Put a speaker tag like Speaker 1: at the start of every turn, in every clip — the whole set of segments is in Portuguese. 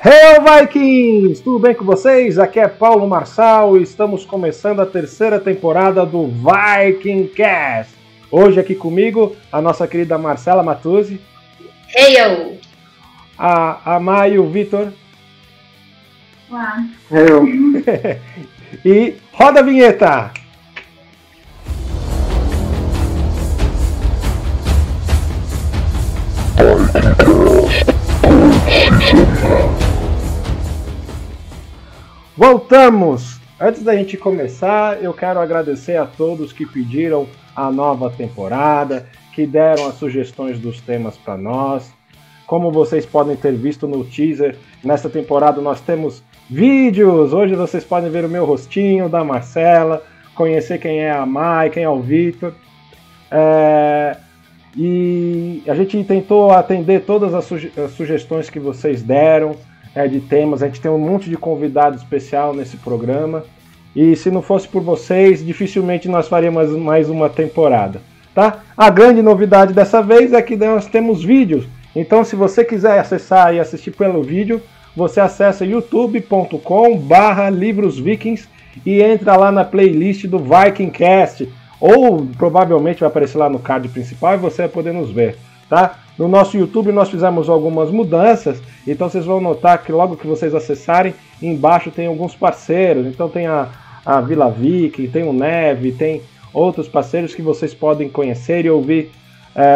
Speaker 1: Hey Vikings! Tudo bem com vocês? Aqui é Paulo Marçal e estamos começando a terceira temporada do Viking Cast. Hoje aqui comigo a nossa querida Marcela Matuzzi.
Speaker 2: Hey yo!
Speaker 1: A Mai e o Vitor.
Speaker 2: Olá!
Speaker 3: Eu.
Speaker 1: E roda a vinheta! Voltamos! Antes da gente começar, eu quero agradecer a todos que pediram a nova temporada, que deram as sugestões dos temas para nós. Como vocês podem ter visto no teaser, nessa temporada nós temos vídeos. Hoje vocês podem ver o meu rostinho, da Marcela, conhecer quem é a Mai, quem é o Vitor. E a gente tentou atender todas as sugestões que vocês deram de temas. A gente tem um monte de convidado especial nesse programa. E se não fosse por vocês, dificilmente nós faríamos mais uma temporada, tá? A grande novidade dessa vez é que nós temos vídeos. Então, se você quiser acessar e assistir pelo vídeo, você acessa youtube.com/livrosvikings e entra lá na playlist do Vikingcast. Ou provavelmente vai aparecer lá no card principal e você vai poder nos ver, tá? No nosso YouTube nós fizemos algumas mudanças, então vocês vão notar que logo que vocês acessarem, embaixo tem alguns parceiros. Então tem a Vila Viking, tem o Neve, tem outros parceiros que vocês podem conhecer e ouvir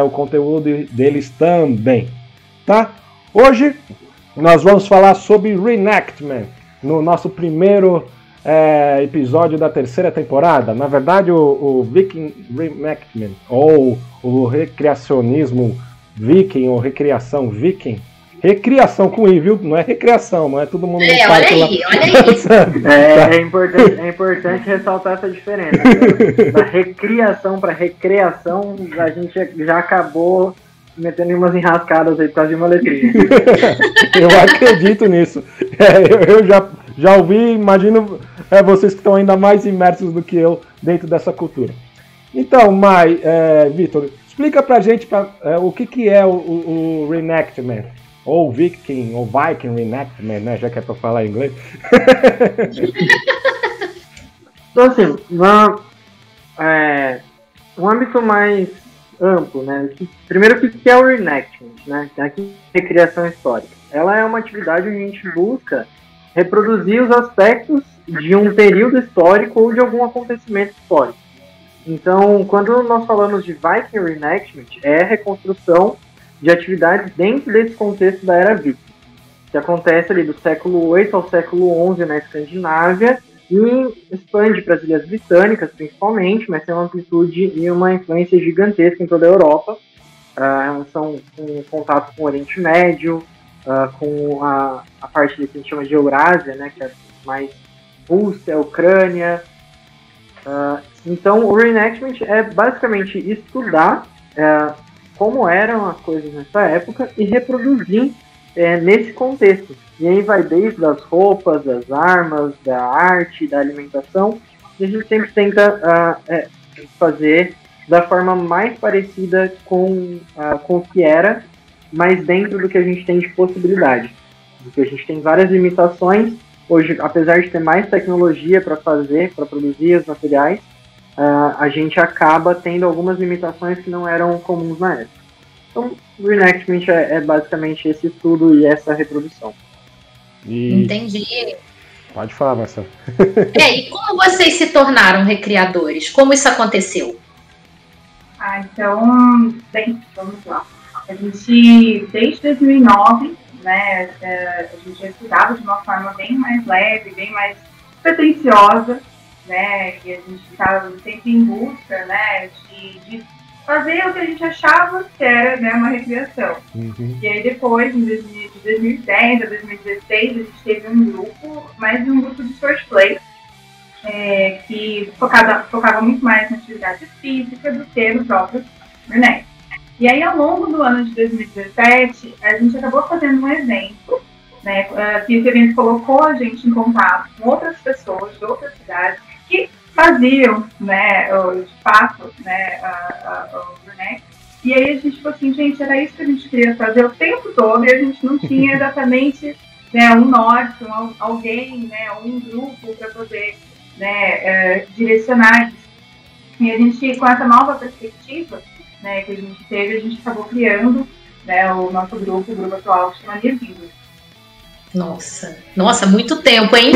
Speaker 1: o conteúdo deles também, tá? Hoje nós vamos falar sobre Reenactment, no nosso primeiro episódio da terceira temporada. Na verdade, o Viking Reenactment, ou o recreacionismo Viking, ou recriação Viking. Recriação com I, viu? Não é recreação, não é todo mundo no parque lá.
Speaker 3: É importante ressaltar essa diferença. Da recriação para recreação, a gente já acabou metendo umas enrascadas aí por causa de uma letrinha.
Speaker 1: Eu acredito nisso. Eu já ouvi, imagino vocês que estão ainda mais imersos do que eu dentro dessa cultura. Então, Mai, Vitor, explica pra gente o que é o Reenactment, ou Viking, ou Viking Reenactment, né, já que é pra falar em inglês.
Speaker 3: Então, assim, um âmbito mais amplo, né? Primeiro, o que é o Reenactment, né? Aqui, recriação histórica. Ela é uma atividade onde a gente busca reproduzir os aspectos de um período histórico ou de algum acontecimento histórico. Então, quando nós falamos de Viking Reenactment, é a reconstrução de atividades dentro desse contexto da Era Viking, que acontece ali do século 8 ao século 11 na Escandinávia e expande para as Ilhas Britânicas, principalmente, mas tem uma amplitude e uma influência gigantesca em toda a Europa. São um contato com o Oriente Médio, com a parte que a gente chama de Eurásia, né, que é mais Rússia, Ucrânia. Então, o Reenactment é basicamente estudar como eram as coisas nessa época e reproduzir nesse contexto. E aí vai desde as roupas, das armas, da arte, da alimentação, e a gente sempre tenta fazer da forma mais parecida com o que era, mas dentro do que a gente tem de possibilidade. Porque a gente tem várias limitações. Hoje, apesar de ter mais tecnologia para produzir os materiais, a gente acaba tendo algumas limitações que não eram comuns na época. Então, o Reenactment é basicamente esse estudo e essa reprodução.
Speaker 2: Entendi.
Speaker 1: Pode falar, Marcelo.
Speaker 2: E como vocês se tornaram recriadores? Como isso aconteceu?
Speaker 4: Então, bem, vamos lá. A gente, desde 2009, né, a gente estudava de uma forma bem mais leve, bem mais pretensiosa, né, que a gente estava sempre em busca, né, de fazer o que a gente achava que era, né, uma recriação.
Speaker 1: Uhum.
Speaker 4: E aí depois, de 2010 a 2016, a gente teve um grupo de swordplay, que focava muito mais na atividade física do que no próprio Reenactment. E aí, ao longo do ano de 2017, a gente acabou fazendo um evento, né, que esse evento colocou a gente em contato com outras pessoas de outras cidades que faziam, né, de fato, né, o Reenactment. E aí a gente falou assim, gente, era isso que a gente queria fazer o tempo todo e a gente não tinha exatamente né, um norte, alguém, né, um grupo para poder, né, direcionar isso. E a gente, com essa nova perspectiva, né, que a gente teve, a gente acabou criando, né, o nosso grupo, o grupo atual, que chama Nia Vida.
Speaker 2: Nossa, muito tempo, hein?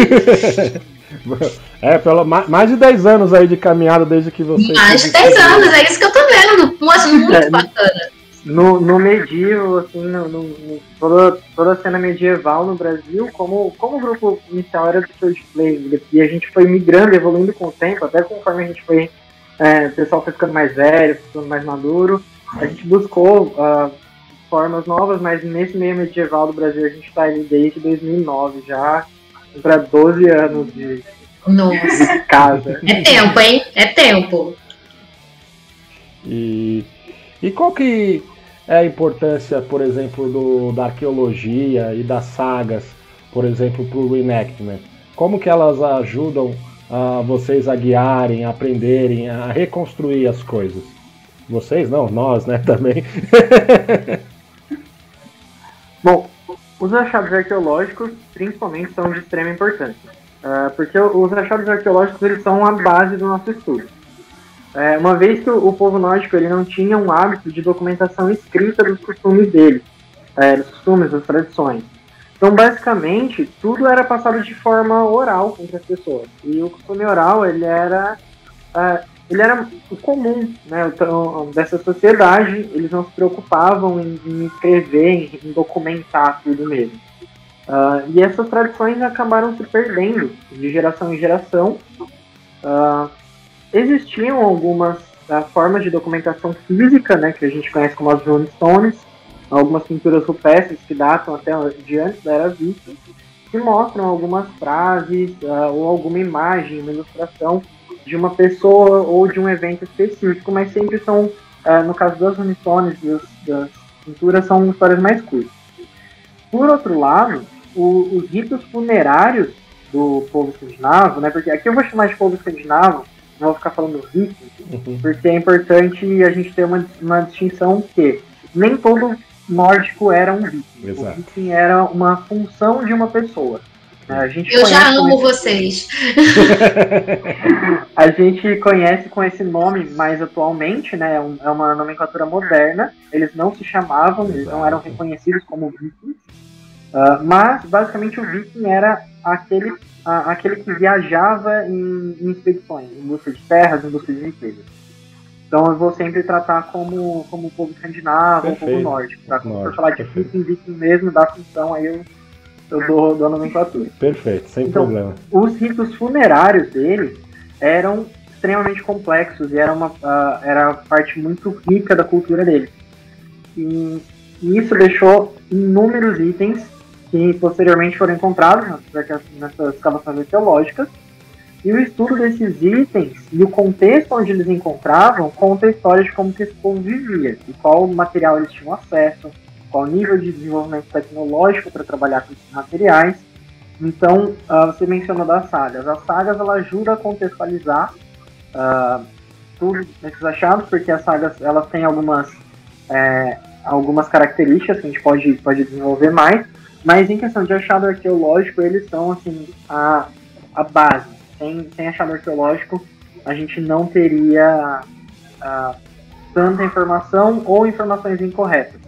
Speaker 1: Mais de 10 anos aí de caminhada desde que você...
Speaker 2: Mais de 10 anos, é isso que eu tô vendo. Muito bacana.
Speaker 3: No medieval, assim, toda a cena medieval no Brasil, como o grupo inicial era do Swordplay, e a gente foi migrando, evoluindo com o tempo, até conforme a gente foi, o pessoal foi ficando mais velho, ficando mais maduro, a gente buscou formas novas, mas nesse meio medieval do Brasil a gente está ali desde 2009 já, para 12 anos de casa.
Speaker 2: É tempo, hein? É tempo.
Speaker 1: E qual que é a importância, por exemplo, da arqueologia e das sagas, por exemplo, para o reenactment? Como que elas ajudam vocês a guiarem, a aprenderem, a reconstruir as coisas? Vocês não, nós, né, também.
Speaker 3: Bom, os achados arqueológicos, principalmente, são de extrema importância. Porque os achados arqueológicos, eles são a base do nosso estudo. Uma vez que o povo nórdico ele não tinha um hábito de documentação escrita dos costumes dele, dos costumes, das tradições. Então, basicamente, tudo era passado de forma oral entre as pessoas. E o costume oral, ele era o comum, né, dessa sociedade. Eles não se preocupavam em escrever, em documentar tudo mesmo. E essas tradições acabaram se perdendo de geração em geração. Existiam algumas formas de documentação física, né, que a gente conhece como as runestones, algumas pinturas rupestres que datam até de antes da Era Viking, que mostram algumas frases ou alguma imagem, uma ilustração de uma pessoa ou de um evento específico, mas sempre são, no caso das runestones e das pinturas, são histórias mais curtas. Por outro lado, os ritos funerários do povo escandinavo, né, porque aqui eu vou chamar de povo escandinavo, não vou ficar falando viking, porque é importante a gente ter uma distinção que nem todo nórdico era um viking.
Speaker 1: Exato.
Speaker 3: O viking era uma função de uma pessoa.
Speaker 2: Eu já amo vocês.
Speaker 3: A gente conhece com esse nome mais atualmente, né? É uma nomenclatura moderna. Eles não se chamavam, eles não eram reconhecidos como vikings. Mas, basicamente, o viking era aquele que viajava em expedições, em busca de terras, em busca de riquezas. Então eu vou sempre tratar como o povo escandinavo, o povo nórdico. Tá? Quando for falar de viking mesmo, da função, aí eu dou a nomenclatura.
Speaker 1: Perfeito, sem problema.
Speaker 3: Os ritos funerários deles eram extremamente complexos e era a parte muito rica da cultura deles. E isso deixou inúmeros itens que posteriormente foram encontrados nessas escavações arqueológicas, e o estudo desses itens e o contexto onde eles encontravam conta a história de como que esse povo vivia, e qual material eles tinham acesso, qual nível de desenvolvimento tecnológico para trabalhar com esses materiais. Então, você mencionou das sagas. As sagas ela ajuda a contextualizar tudo nesses achados, porque as sagas elas têm algumas características que a gente pode desenvolver mais. Mas em questão de achado arqueológico, eles são assim, a base. Sem achado arqueológico, a gente não teria tanta informação ou informações incorretas.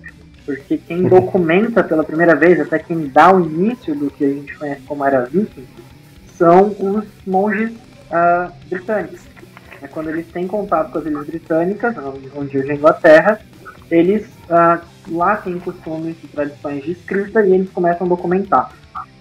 Speaker 3: Porque quem documenta pela primeira vez, até quem dá o início do que a gente conhece como Era Viking, são os monges britânicos. Quando eles têm contato com as ilhas britânicas, onde hoje é a Inglaterra, eles lá têm costumes e tradições de escrita e eles começam a documentar.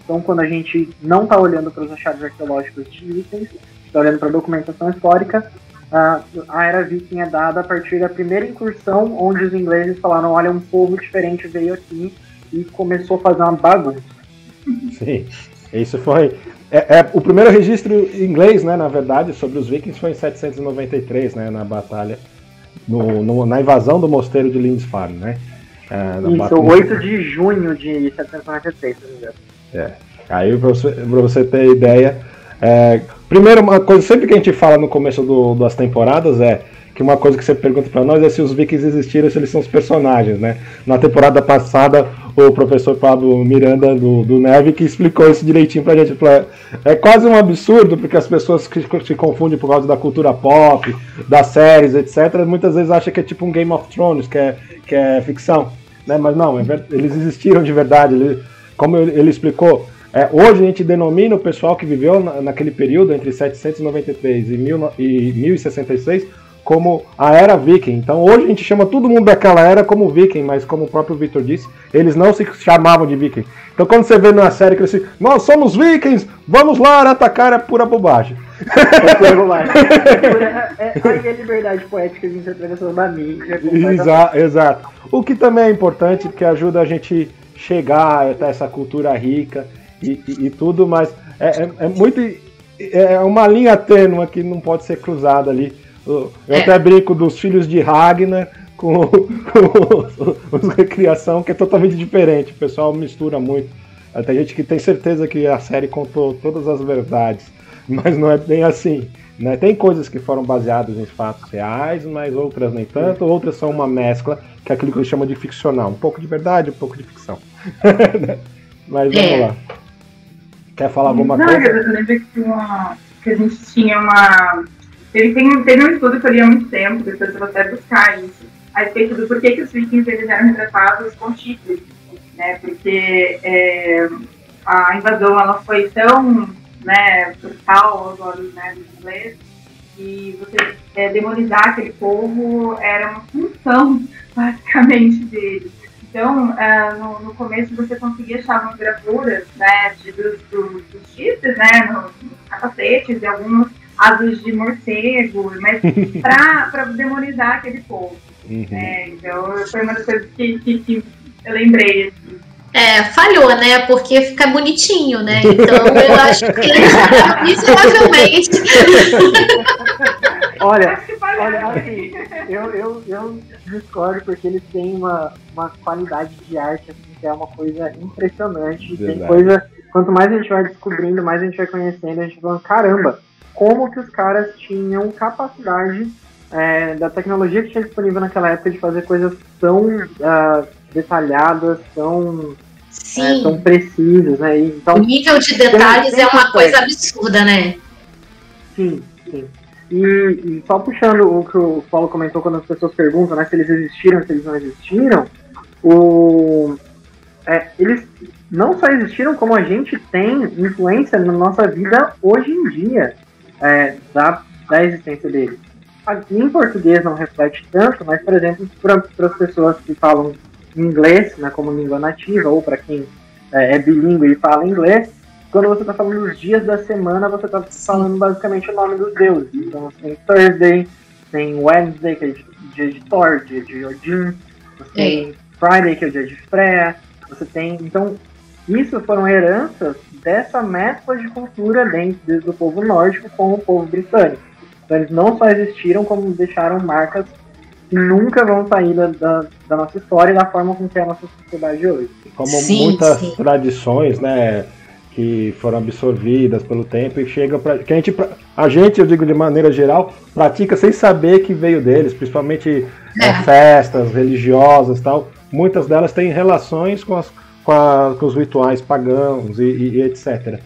Speaker 3: Então, quando a gente não está olhando para os achados arqueológicos de itens, está olhando para a documentação histórica, a Era Viking é dada a partir da primeira incursão, onde os ingleses falaram, olha, um povo diferente veio aqui e começou a fazer uma bagunça.
Speaker 1: Sim, isso foi... o primeiro registro inglês, né, na verdade, sobre os vikings foi em 793, né, na batalha, na invasão do mosteiro de Lindisfarne, né?
Speaker 3: Isso, 8 de junho de 793, se não me engano.
Speaker 1: Aí pra você ter ideia, primeiro uma coisa, sempre que a gente fala no começo das temporadas que uma coisa que você pergunta pra nós é se os vikings existiram, se eles são os personagens, né? Na temporada passada o professor Pablo Miranda do Neve, que explicou isso direitinho pra gente. É quase um absurdo, porque as pessoas que se confundem por causa da cultura pop, das séries, etc., muitas vezes acham que é tipo um Game of Thrones, que é ficção, né? Mas não, eles existiram de verdade. Como ele explicou, hoje a gente denomina o pessoal que viveu naquele período entre 793 e 1066 como a Era Viking. Então hoje a gente chama todo mundo daquela era como Viking, mas como o próprio Victor disse, eles não se chamavam de Viking. Então quando você vê na série que eles dizem, nós somos Vikings, vamos lá atacar, é pura bobagem.
Speaker 3: É pura bobagem. Aí é liberdade poética de interpretação da mídia.
Speaker 1: Exato. O que também é importante, que ajuda a gente chegar até essa cultura rica e tudo, mas é uma linha tênue que não pode ser cruzada ali. Eu até brinco dos filhos de Ragnar com os Recriação, que é totalmente diferente. O pessoal mistura muito. Tem gente que tem certeza que a série contou todas as verdades, mas não é bem assim, né? Tem coisas que foram baseadas em fatos reais, mas outras nem tanto. Outras são uma mescla, que é aquilo que eles chamam de ficcional. Um pouco de verdade, um pouco de ficção. Mas vamos lá. Quer falar alguma coisa?
Speaker 4: Eu lembro que a gente tinha uma... Teve um estudo que eu li há muito tempo, depois eu vou até buscar isso, a respeito do porquê que os vikings eles eram retratados com chifres, né? Porque a invasão ela foi tão, né, brutal aos olhos, né, dos ingleses, e você demonizar aquele povo era uma função, basicamente, deles. Então, no começo você conseguia achar umas gravuras, né, dos chifres, né, nos capacetes, de alguns asas de morcego, mas para demonizar aquele povo. Uhum. Então, foi uma das coisas que eu lembrei. Assim.
Speaker 2: Falhou, né? Porque fica bonitinho, né? Então, eu acho que miseravelmente.
Speaker 3: Olha, assim, eu discordo, porque eles têm uma qualidade de arte assim, que é uma coisa impressionante. Verdade. Tem coisa, quanto mais a gente vai descobrindo, mais a gente vai conhecendo, a gente vai falando, caramba, como que os caras tinham capacidade da tecnologia que tinha disponível naquela época de fazer coisas tão detalhadas, tão precisas, né? Então,
Speaker 2: o nível de detalhes é uma coisa absurda, né?
Speaker 3: Sim. E só puxando o que o Paulo comentou quando as pessoas perguntam, né, se eles existiram, se eles não existiram, eles não só existiram, como a gente tem influência na nossa vida hoje em dia. Da existência deles. Aqui em português não reflete tanto, mas, por exemplo, para as pessoas que falam inglês, né, como língua nativa, ou para quem é bilíngue e fala inglês, quando você está falando os dias da semana, você está falando basicamente o nome dos deuses. Então, tem Thursday, tem Wednesday, que é dia de Thor, dia de Odin, você tem Friday, que é o dia de Freya, você tem... Então, isso foram heranças dessa mescla de cultura dentro do povo nórdico com o povo britânico. Então eles não só existiram, como deixaram marcas que nunca vão sair da nossa história e da forma com que é a nossa sociedade hoje.
Speaker 1: Como muitas tradições, né, que foram absorvidas pelo tempo e chegam para que a gente, eu digo de maneira geral, pratica sem saber que veio deles, principalmente festas religiosas, tal. Muitas delas têm relações com os rituais pagãos e etc.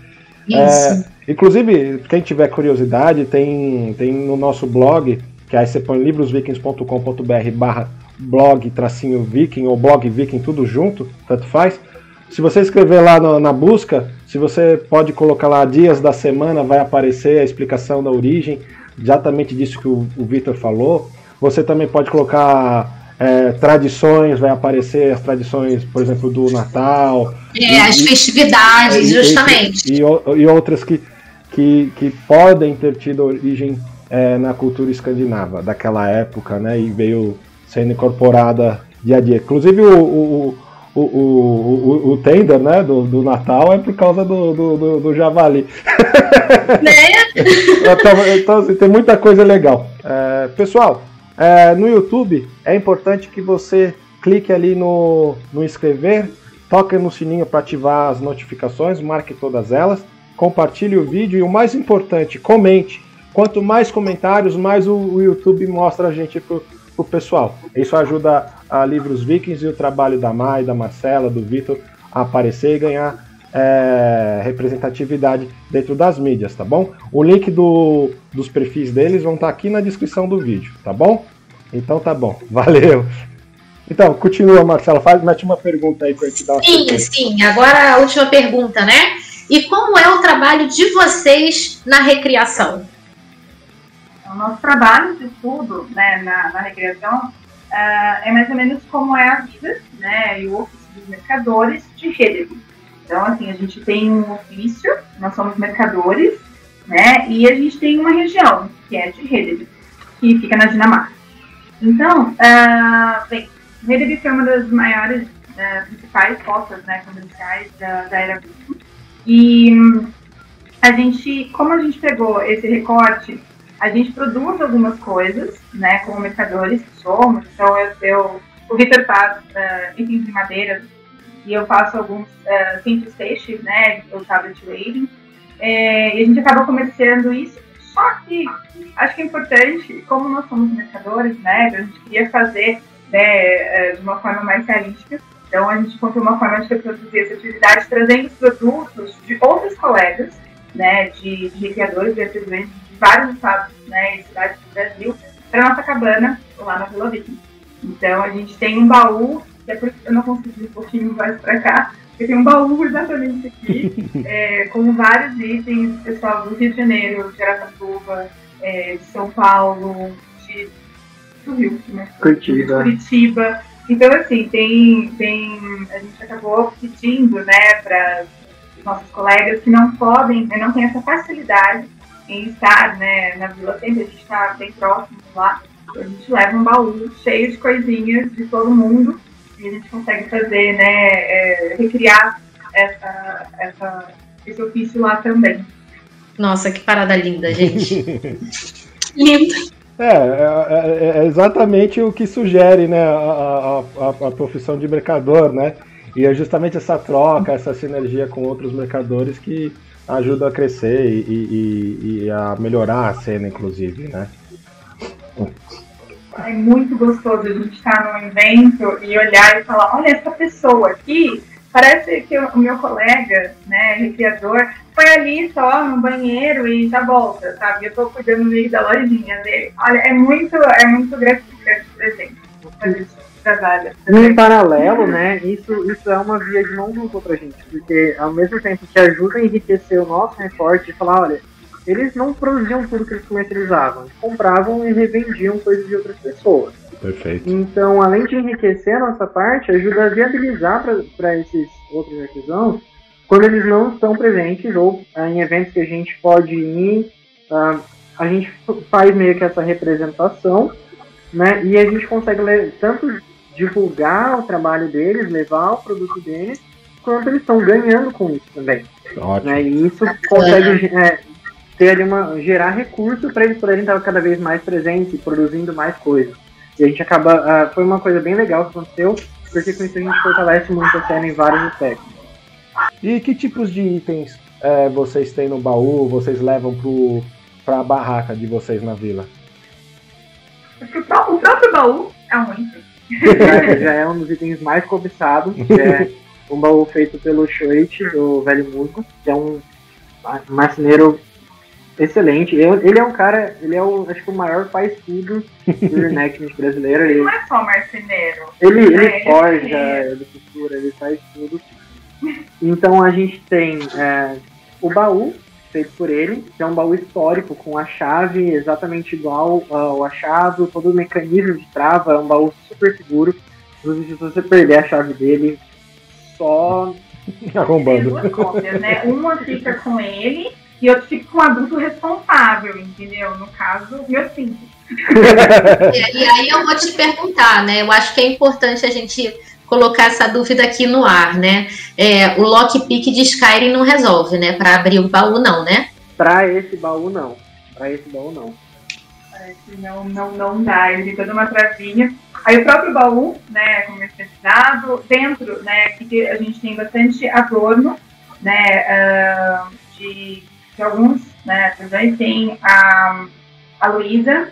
Speaker 1: Inclusive, quem tiver curiosidade, tem no nosso blog, que aí você põe livrosvikings.com.br/blog-viking ou blog viking, tudo junto, tanto faz. Se você escrever lá na busca, se você pode colocar lá dias da semana, vai aparecer a explicação da origem, exatamente disso que o Victor falou. Você também pode colocar tradições, vai aparecer as tradições, por exemplo, do Natal.
Speaker 2: As festividades, justamente.
Speaker 1: E outras que podem ter tido origem na cultura escandinava daquela época, né? E veio sendo incorporada dia a dia. Inclusive o tender, né, do Natal é por causa do javali.
Speaker 2: Né?
Speaker 1: Então assim, tem muita coisa legal. Pessoal, no YouTube é importante que você clique ali no inscrever, toque no sininho para ativar as notificações, marque todas elas, compartilhe o vídeo e o mais importante, comente. Quanto mais comentários, mais o YouTube mostra a gente pro pessoal. Isso ajuda a Livros Vikings e o trabalho da Mai, da Marcela, do Vitor aparecer e ganhar representatividade dentro das mídias, tá bom? O link dos perfis deles vão estar aqui na descrição do vídeo, tá bom? Então tá bom, valeu! Então, continua, Marcela, mete uma pergunta aí pra gente dar uma sequência.
Speaker 2: Sim, agora a última pergunta, né? E como é o trabalho de vocês na recreação?
Speaker 4: O nosso trabalho de estudo, né, na recreação é mais ou menos como é a vida, né, e o ofício dos mercadores de Hedeby. Então, assim, a gente tem um ofício, nós somos mercadores, né, e a gente tem uma região, que é de Hedeby, que fica na Dinamarca. Então, bem, Hedeby foi uma das maiores, principais rotas, né, comerciais da era viking. E a gente, como a gente pegou esse recorte, a gente produz algumas coisas, né, como mercadores que somos. Então, o Vitor faz itens de madeira e eu faço alguns centros têxteis, né, o tablet weaving. E a gente acaba comerciando isso. Só que acho que é importante, como nós somos mercadores, né, a gente queria fazer, né, de uma forma mais realística. Então, a gente encontrou uma forma de reproduzir essa atividade, trazendo os produtos de outros colegas, né, de recreadores e artesãos de vários estados, né, e cidades do Brasil, para nossa cabana lá na Vila Viking. Então, a gente tem um baú, que é por isso que eu não consegui ir um pouquinho mais para cá, porque tem um baú exatamente aqui, com vários itens, pessoal do Rio de Janeiro, de Araçatuba, de São Paulo, do Rio, né, Curitiba. Então, assim, a gente acabou pedindo, né, para os nossos colegas que não podem, não têm essa facilidade em estar, né, na Vila sempre, a gente está bem próximo lá, a gente leva um baú cheio de coisinhas de todo mundo e a gente consegue fazer, né, recriar esse ofício lá também.
Speaker 2: Nossa, que parada linda, gente. Lindo.
Speaker 1: É exatamente o que sugere, né, a profissão de mercador, né? E é justamente essa troca, essa sinergia com outros mercadores que ajuda a crescer e a melhorar a cena, inclusive, né?
Speaker 4: É muito gostoso a gente estar num evento e olhar e falar, olha, essa pessoa aqui, parece que o meu colega, né, recreador, foi ali só no banheiro e já volta, sabe? Eu tô cuidando meio da lojinha dele. Olha, é muito gratificante o presente.
Speaker 3: Em paralelo, né, isso é uma via de mão dupla pra gente, porque ao mesmo tempo que ajuda a enriquecer o nosso recorte e falar, olha, eles não produziam tudo que eles comercializavam, eles compravam e revendiam coisas de outras pessoas.
Speaker 1: Perfeito.
Speaker 3: Então, além de enriquecer a nossa parte, ajuda a viabilizar para esses outros artesãos quando eles não estão presentes ou em eventos que a gente pode ir, a gente faz meio que essa representação, né, e a gente consegue tanto divulgar o trabalho deles, levar o produto deles, quanto eles estão ganhando com isso também.
Speaker 1: Ótimo.
Speaker 3: Né, e isso consegue ter gerar recursos para eles poderem estar cada vez mais presentes e produzindo mais coisas. E a gente acaba, foi uma coisa bem legal que aconteceu, porque com isso a gente fortalece muito a cena em vários aspectos.
Speaker 1: E que tipos de itens vocês têm no baú, vocês levam para a barraca de vocês na vila?
Speaker 4: Porque o próprio baú é um item.
Speaker 3: Já é um dos itens mais cobiçados, que é um baú feito pelo Shoichi, do Velho Musgo, que é um marceneiro excelente. Ele é um cara, acho que o maior faz-tudo do reenactment brasileiro.
Speaker 4: Ele não é só marceneiro.
Speaker 3: Ele forja, ele costura, ele faz tudo. Então a gente tem o baú, feito por ele, que é um baú histórico, com a chave exatamente igual ao achado, todo o mecanismo de trava, é um baú super seguro. Inclusive, se você perder a chave dele, só
Speaker 1: arrombando.
Speaker 4: Tem duas cópias, né? Uma fica com ele e outro fica com o adulto responsável, entendeu? No caso, meu filho.
Speaker 2: E aí eu vou te perguntar, né? Eu acho que é importante a gente colocar essa dúvida aqui no ar, né? O lockpick de Skyrim não resolve, né? Para abrir o baú, não, né?
Speaker 3: Para esse baú, não. Parece
Speaker 4: que não dá. Ele tem toda uma travinha. Aí o próprio baú, né, comercializado, dentro, né, que a gente tem bastante adorno, né, de alguns, né, também tem a Luísa,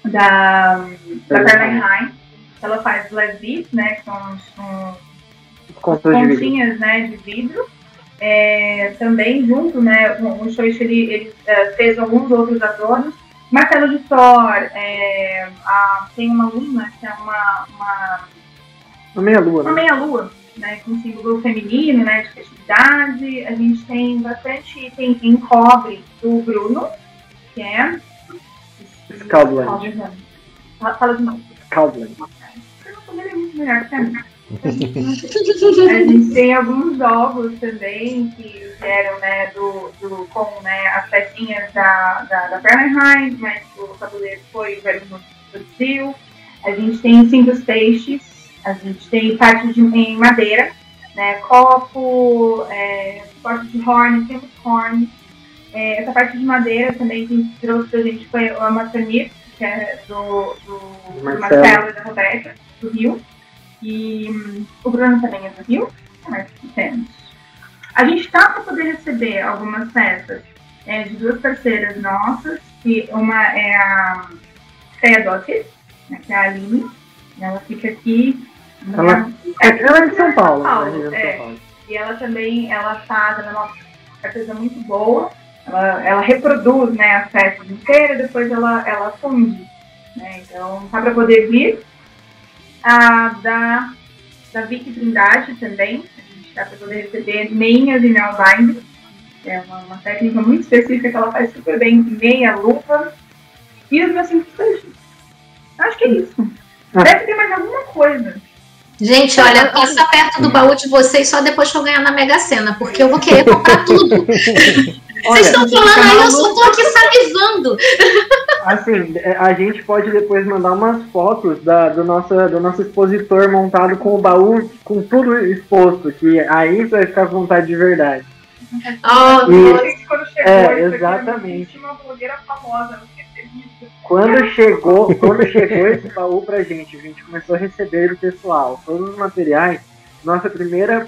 Speaker 4: da Fernanheim, ela faz levies, né, que são
Speaker 3: Contas de vidro.
Speaker 4: pontinhas, né, de vidro. Também junto, né, o Shoichi ele fez alguns outros adornos. Martelo de Thor, tem uma luna que é uma
Speaker 3: meia-lua,
Speaker 4: uma meia-lua, né, com símbolo feminino, né, de festividade. A gente tem bastante item em cobre do Bruno, que é
Speaker 3: Scaldland.
Speaker 4: Fala de novo.
Speaker 3: Scaldland.
Speaker 4: Eu não poderia muito melhor que a mim. A gente tem alguns jogos também que vieram, né, com, né, as pecinhas da Fahrenheit, mas o tabuleiro foi no Brasil. A gente tem 5 peixes. A gente tem parte em madeira, né, copo, parte de horn, temos horn. Essa parte de madeira também quem trouxe pra gente foi o Amazonir, que é do Marcelo e da Roberta, do Rio. E o Bruno também é do Rio. Mas temos. A gente está para poder receber algumas peças de 2 parceiras nossas, que uma é a Freia Dotter, né, que é a Aline. Ela fica aqui.
Speaker 3: Ela é de São Paulo. São Paulo.
Speaker 4: E ela também, ela faz uma artesã muito boa. Ela reproduz, né, as peças inteiras, depois ela funde. Né? Então, tá para poder vir. A da Vicky Trindade também. A gente tá para poder receber meias e nail-bind. É uma técnica muito específica que ela faz super bem. Meia, luva. E os meus 5 peixes. Acho que é isso. Deve ter mais alguma coisa.
Speaker 2: Gente, olha, passa perto do baú de vocês só depois que eu ganhar na Mega Sena, porque eu vou querer comprar tudo. Vocês estão falando aí, eu só tô aqui salivando.
Speaker 3: Assim, a gente pode depois mandar umas fotos do nosso expositor montado com o baú, com tudo exposto, que aí você vai ficar com vontade de verdade.
Speaker 4: Quando chegou,
Speaker 3: exatamente.
Speaker 4: Uma blogueira famosa,
Speaker 3: Quando chegou esse baú pra gente, a gente começou a receber do pessoal todos os materiais. Nossa primeira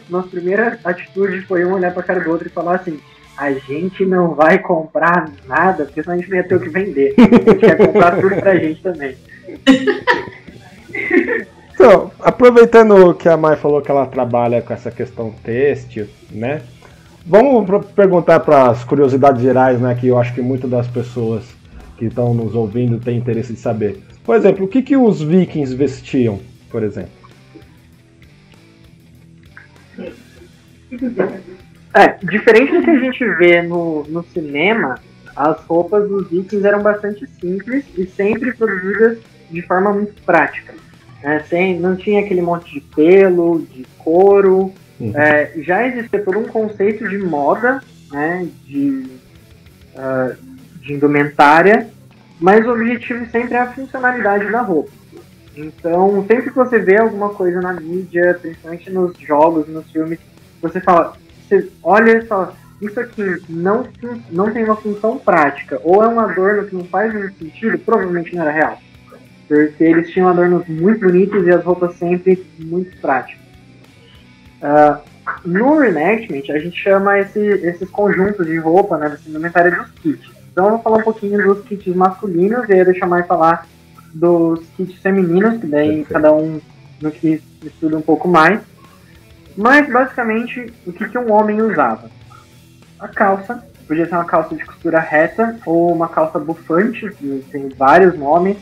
Speaker 3: atitude foi um olhar pra cara do outro e falar assim: a gente não vai comprar nada, porque senão a gente não ia ter o que vender. A gente ia comprar tudo pra gente também.
Speaker 1: Então, aproveitando que a Mai falou que ela trabalha com essa questão têxtil, né? Vamos perguntar para as curiosidades gerais, né? Que eu acho que muitas das pessoas que estão nos ouvindo têm interesse de saber. Por exemplo, o que os vikings vestiam, por exemplo?
Speaker 3: Diferente do que a gente vê no cinema, as roupas dos vikings eram bastante simples e sempre produzidas de forma muito prática. Não tinha aquele monte de pelo, de couro. Já existia todo um conceito de moda, né, de indumentária, mas o objetivo sempre é a funcionalidade da roupa. Então, sempre que você vê alguma coisa na mídia, principalmente nos jogos, nos filmes, você olha e fala: isso aqui não tem uma função prática, ou é um adorno que não faz muito sentido, provavelmente não era real. Porque eles tinham adornos muito bonitos e as roupas sempre muito práticas. No reenactment, a gente chama esses conjuntos de roupa, né, desse indumentário dos kits. Então eu vou falar um pouquinho dos kits masculinos e aí deixar mais falar dos kits femininos, que daí cada um no que estuda um pouco mais. Mas basicamente, o que um homem usava? A calça, podia ser uma calça de costura reta ou uma calça bufante, que tem vários nomes.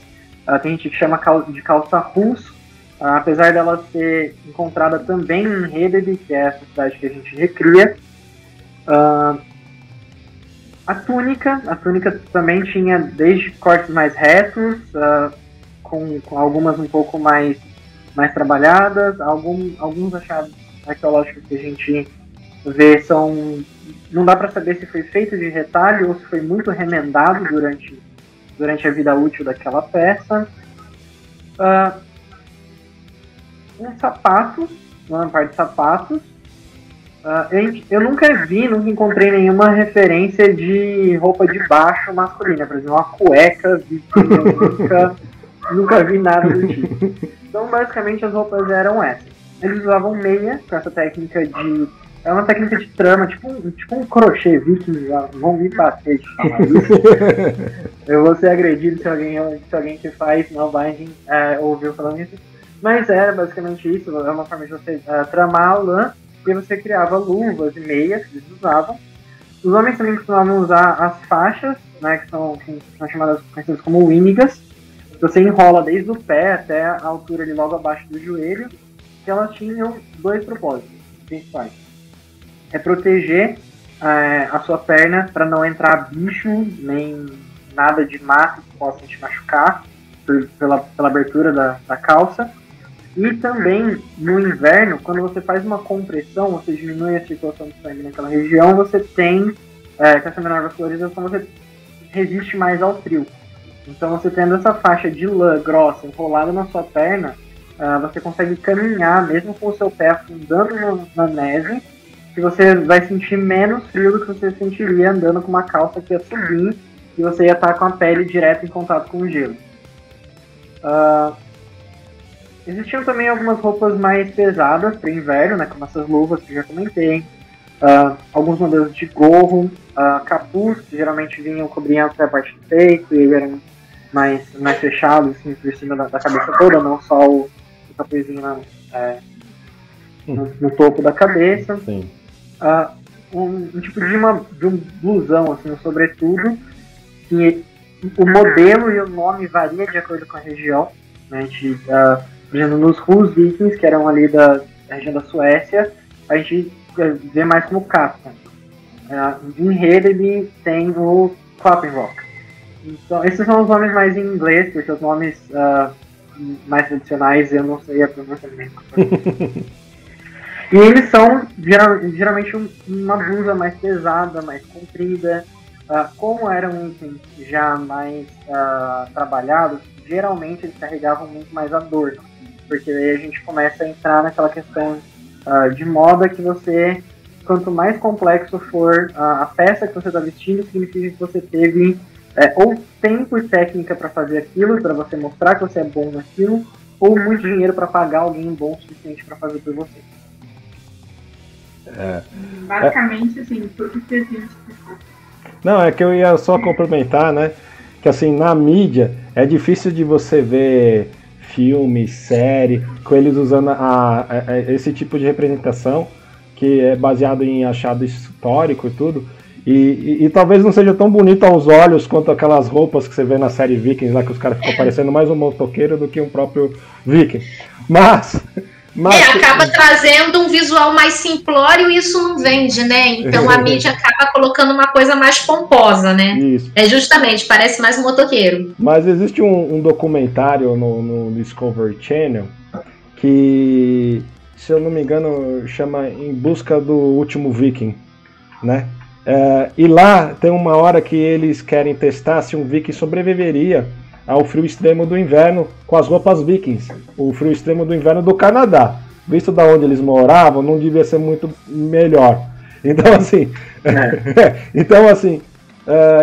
Speaker 3: Tem gente que chama de calça russo, apesar dela ser encontrada também em Hedeby, que é essa cidade que a gente recria. A túnica também tinha desde cortes mais retos, com algumas um pouco mais trabalhadas. Alguns achados arqueológicos que a gente vê não dá para saber se foi feito de retalho ou se foi muito remendado durante a vida útil daquela peça. Um sapato, uma parte de sapatos. Eu nunca encontrei nenhuma referência de roupa de baixo masculina, por exemplo, uma cueca, nunca vi nada do tipo. Então, basicamente, as roupas eram essas. Eles usavam meia, com essa técnica é uma técnica de trama, tipo um crochê viking, vão me bater de falar isso. Eu vou ser agredido se alguém que faz nail-binding ouviu falando isso. Mas era basicamente isso, é uma forma de você tramar a lã, e você criava luvas e meias que eles usavam. Os homens também costumavam usar as faixas, né, que são conhecidas como winigas. Você enrola desde o pé até a altura ali logo abaixo do joelho, que elas tinham 2 propósitos principais. É proteger a sua perna para não entrar bicho, nem nada de mato que possa te machucar pela abertura da calça. E também, no inverno, quando você faz uma compressão, você diminui a circulação do sangue naquela região, você tem, com essa menor vascularização, você resiste mais ao frio. Então, você tendo essa faixa de lã grossa enrolada na sua perna, você consegue caminhar, mesmo com o seu pé afundando na neve, que você vai sentir menos frio do que você sentiria andando com uma calça que ia subir e você ia estar com a pele direto em contato com o gelo. Existiam também algumas roupas mais pesadas para o inverno, né, como essas luvas que eu já comentei, alguns modelos de gorro, capuz, que geralmente cobriam até a parte do peito e eram mais fechados, assim, por cima da cabeça toda, não só o capuzinho no topo da cabeça.
Speaker 1: Sim.
Speaker 3: Um tipo de um blusão, assim, um sobretudo, que o modelo e o nome varia de acordo com a região. A gente, por exemplo, nos Rus Vikings, que eram ali da região da Suécia, a gente vê mais como capa. Em Rede ele tem o Klappenrock. Então, esses são os nomes mais em inglês, porque os nomes mais tradicionais eu não sei a pronúncia mesmo. E eles são geralmente uma blusa mais pesada, mais comprida. Como eram itens já mais trabalhados, geralmente eles carregavam muito mais adorno, porque aí a gente começa a entrar naquela questão de moda que você, quanto mais complexo for a peça que você está vestindo, significa que você teve ou tempo e técnica para fazer aquilo, para você mostrar que você é bom naquilo, ou muito dinheiro para pagar alguém bom o suficiente para fazer por você.
Speaker 4: Basicamente, assim, tudo que existe.
Speaker 1: Não, é que eu ia só complementar, né? Que assim, na mídia é difícil de você ver filme, série, com eles usando esse tipo de representação, que é baseado em achado histórico e tudo. E talvez não seja tão bonito aos olhos quanto aquelas roupas que você vê na série Vikings, lá que os caras ficam parecendo mais um motoqueiro do que um próprio Viking. Mas
Speaker 2: acaba trazendo um visual mais simplório e isso não vende, né? Então a mídia acaba colocando uma coisa mais pomposa, né?
Speaker 1: Isso.
Speaker 2: Justamente, parece mais um motoqueiro.
Speaker 1: Mas existe um documentário no Discovery Channel que, se eu não me engano, chama Em Busca do Último Viking, né? E lá tem uma hora que eles querem testar se um viking sobreviveria ao frio extremo do inverno com as roupas vikings. O frio extremo do inverno do Canadá. Visto da onde eles moravam, não devia ser muito melhor. Então assim,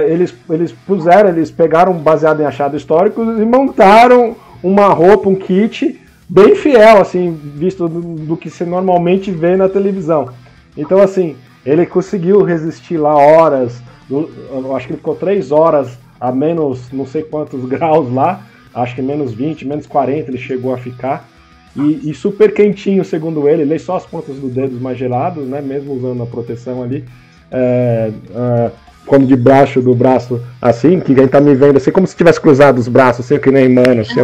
Speaker 1: eles pegaram baseado em achados históricos e montaram uma roupa, um kit bem fiel, assim, visto do que você normalmente vê na televisão. Então assim, ele conseguiu resistir lá horas, eu acho que ele ficou 3 horas a menos não sei quantos graus lá, acho que menos 20, menos 40 ele chegou a ficar, e super quentinho, segundo ele só as pontas dos dedos mais gelados, né, mesmo usando a proteção ali, quando debaixo do braço, assim, que quem tá me vendo, assim, como se tivesse cruzado os braços, assim, que nem mano, assim,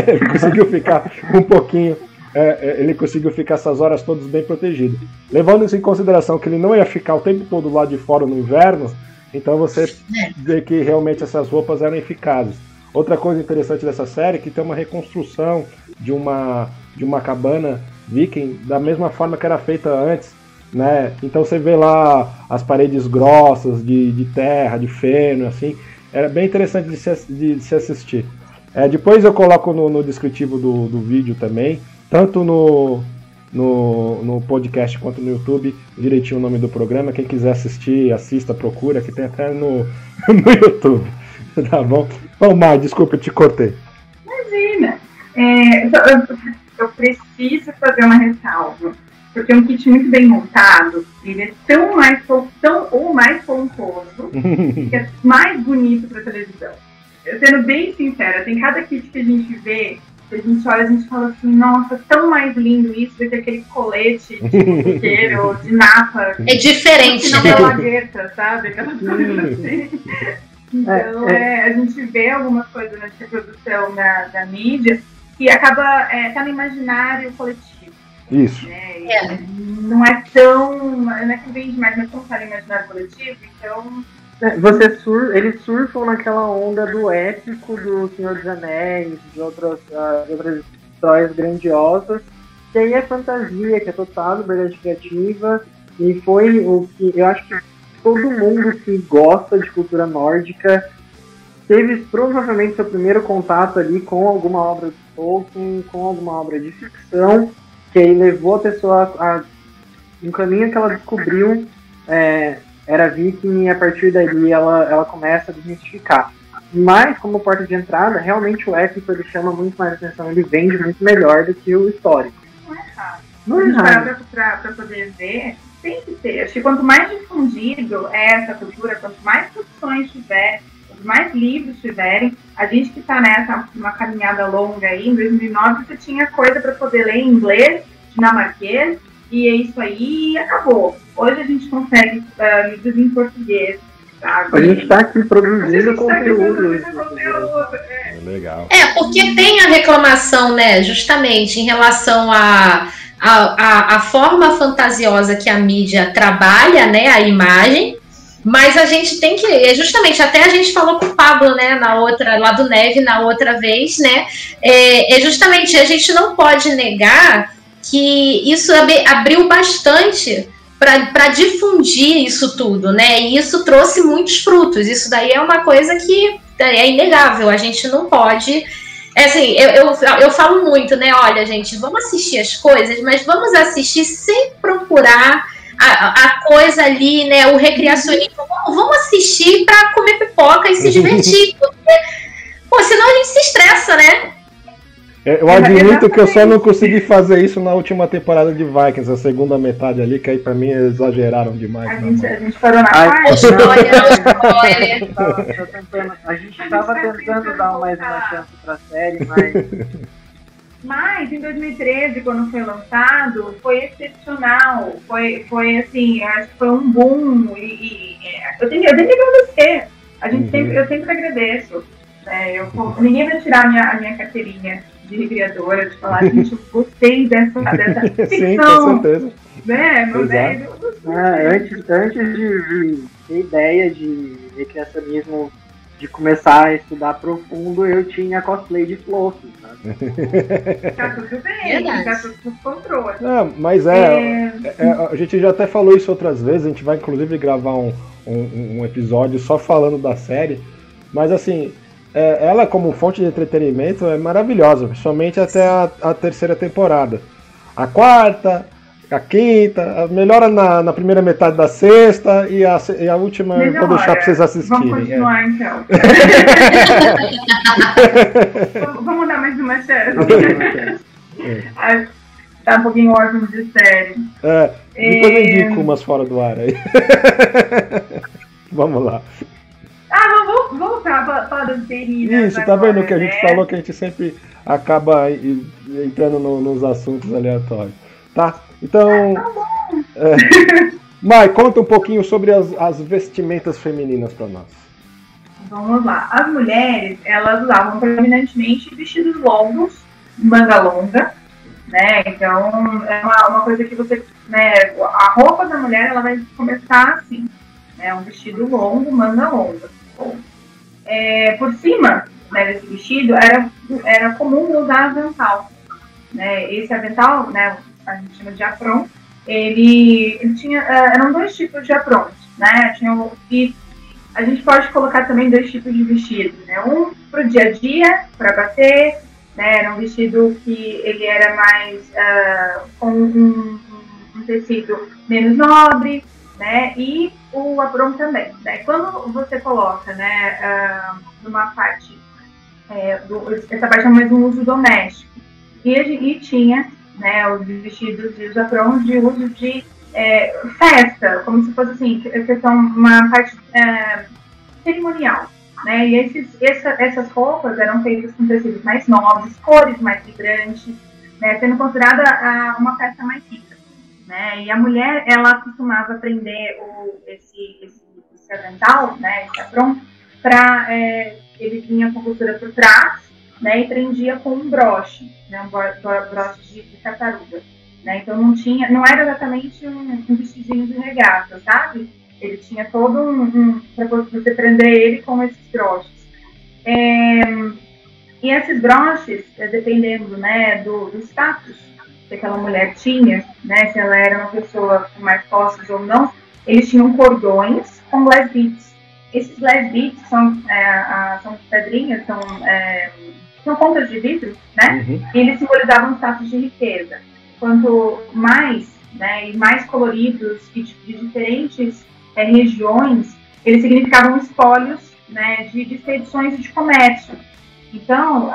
Speaker 1: ele conseguiu ficar um pouquinho, ele conseguiu ficar essas horas todas bem protegido. Levando isso em consideração que ele não ia ficar o tempo todo lá de fora no inverno, então você vê que realmente essas roupas eram eficazes. Outra coisa interessante dessa série é que tem uma reconstrução de uma cabana viking da mesma forma que era feita antes, né? Então você vê lá as paredes grossas de terra, de feno, assim. Era bem interessante de se assistir. Depois eu coloco no descritivo do vídeo também, tanto no podcast quanto no YouTube, direitinho o nome do programa. Quem quiser assistir, assista, procura, que tem até no YouTube. Tá bom? Bom, Mar, desculpa, eu te cortei.
Speaker 4: Imagina! Eu preciso fazer uma ressalva, porque um kit muito bem montado, ele é tão mais pomposo, que é mais bonito para televisão. Eu sendo bem sincera, tem cada kit que a gente vê a gente olha, a gente fala assim, nossa, tão mais lindo isso do que aquele colete de coqueiro, de napa.
Speaker 2: É diferente,
Speaker 4: não
Speaker 2: né?
Speaker 4: é lagueta, sabe? Aquela coisa assim. Então, a gente vê algumas coisas na reprodução da mídia que acaba tá no imaginário coletivo.
Speaker 1: Isso.
Speaker 4: Né? Não é tão... Não é que vende mais, mas como tá no imaginário coletivo, então...
Speaker 3: Eles surfam naquela onda do épico do Senhor dos Anéis, de outras histórias grandiosas, que aí é fantasia, que é total liberdade criativa, e foi o que eu acho que todo mundo que gosta de cultura nórdica teve provavelmente seu primeiro contato ali com alguma obra de Tolkien, com alguma obra de ficção, que aí levou a pessoa a um caminho que ela descobriu era viking, e a partir dali ela começa a desmistificar. Mas, como porta de entrada, realmente o épico ele chama muito mais atenção, ele vende muito melhor do que o histórico.
Speaker 4: Não é errado. Não é errado. Pra poder ver, tem que ter. Acho que quanto mais difundido é essa cultura, quanto mais produções tiver, quanto mais livros tiverem, a gente que está nessa uma caminhada longa aí, em 2009 você tinha coisa para poder ler em inglês, dinamarquês, e é isso aí e acabou. Hoje a gente consegue livros em português, sabe?
Speaker 3: A gente está aqui produzindo conteúdo.
Speaker 1: Legal.
Speaker 2: Porque tem a reclamação, né, justamente em relação a forma fantasiosa que a mídia trabalha, né, a imagem, mas a gente tem que, justamente, até a gente falou com o Pablo, né, lá do Neve, na outra vez, né, justamente, a gente não pode negar que isso abriu bastante para difundir isso tudo, né, e isso trouxe muitos frutos, isso daí é uma coisa que é inegável, a gente não pode... assim, eu falo muito, né? Olha, gente, vamos assistir as coisas, mas vamos assistir sem procurar a coisa ali, né? O recreacionismo. Vamos assistir para comer pipoca e se divertir. Porque, senão a gente se estressa, né?
Speaker 1: Eu admito que eu só não consegui fazer isso na última temporada de Vikings, a segunda metade ali, que aí pra mim exageraram demais.
Speaker 4: A gente parou na parte.
Speaker 3: A gente tava tentando dar mais uma chance pra série, mas...
Speaker 4: Mas em 2013, quando foi lançado, foi excepcional. Foi assim, eu acho que foi um boom. Eu tenho que agradecer. Eu sempre agradeço. Ninguém vai tirar a minha carteirinha de recreadora, de falar, gente, eu gostei dessa ficção.
Speaker 1: Sim, com certeza.
Speaker 4: Né?
Speaker 3: Antes de ter ideia de recreacionismo, de começar a estudar profundo, eu tinha cosplay de Fluff, sabe?
Speaker 4: Tá tudo bem, tá tudo sob controle.
Speaker 1: Mas a gente já até falou isso outras vezes, a gente vai inclusive gravar um episódio só falando da série, mas assim, ela como fonte de entretenimento é maravilhosa, principalmente até a terceira temporada. A quarta, a quinta, melhora na primeira metade da sexta e a última eu vou deixar pra vocês assistirem.
Speaker 4: Vamos continuar então. Vamos dar mais uma chance. Tá um pouquinho órfão de série.
Speaker 1: Depois eu indico umas fora do ar aí. Vamos lá.
Speaker 4: Vamos voltar para as feridas.
Speaker 1: Isso, tá vendo que a gente falou que a gente sempre acaba entrando nos assuntos aleatórios. Tá? Então, Mai, conta um pouquinho sobre as vestimentas femininas para nós.
Speaker 4: Vamos lá. As mulheres, elas usavam predominantemente vestidos longos, manga longa, né? Então, é uma coisa que você, né? A roupa da mulher, ela vai começar assim, né? Um vestido longo, manga longa. Por cima, né, desse vestido, era comum usar avental, né? Esse avental, né? A gente chama de apron, ele tinha, eram dois tipos de aprons, né? E a gente pode colocar também dois tipos de vestido, né? Um para o dia a dia, para bater, né? Era um vestido que ele era mais com um tecido menos nobre, né? E o apron também, né? Quando você coloca, né, numa parte, essa parte é mais um uso doméstico, e tinha, né, os vestidos e os aprons de uso de festa, como se fosse assim, que são uma parte cerimonial, né? E essas roupas eram feitas com tecidos mais nobres, cores mais vibrantes, né? Sendo considerada uma peça mais rica, né? E a mulher, ela costumava prender esse avental, né? Esse apron, ele vinha com costura por trás, né? E prendia com um broche, né? Um broche de tartaruga, né? Então não era exatamente um vestidinho de regata, sabe? Ele tinha todo para você prender ele com esses broches. E esses broches, dependendo, né, do status que aquela mulher tinha, né, se ela era uma pessoa com mais posses ou não, eles tinham cordões com glass beads. Esses glass beads são pedrinhas, são pontas de vidro, né? Uhum. E eles simbolizavam status de riqueza. Quanto mais, né, e mais coloridos e de diferentes regiões, eles significavam espólios, né, de expedições e de comércio. Então,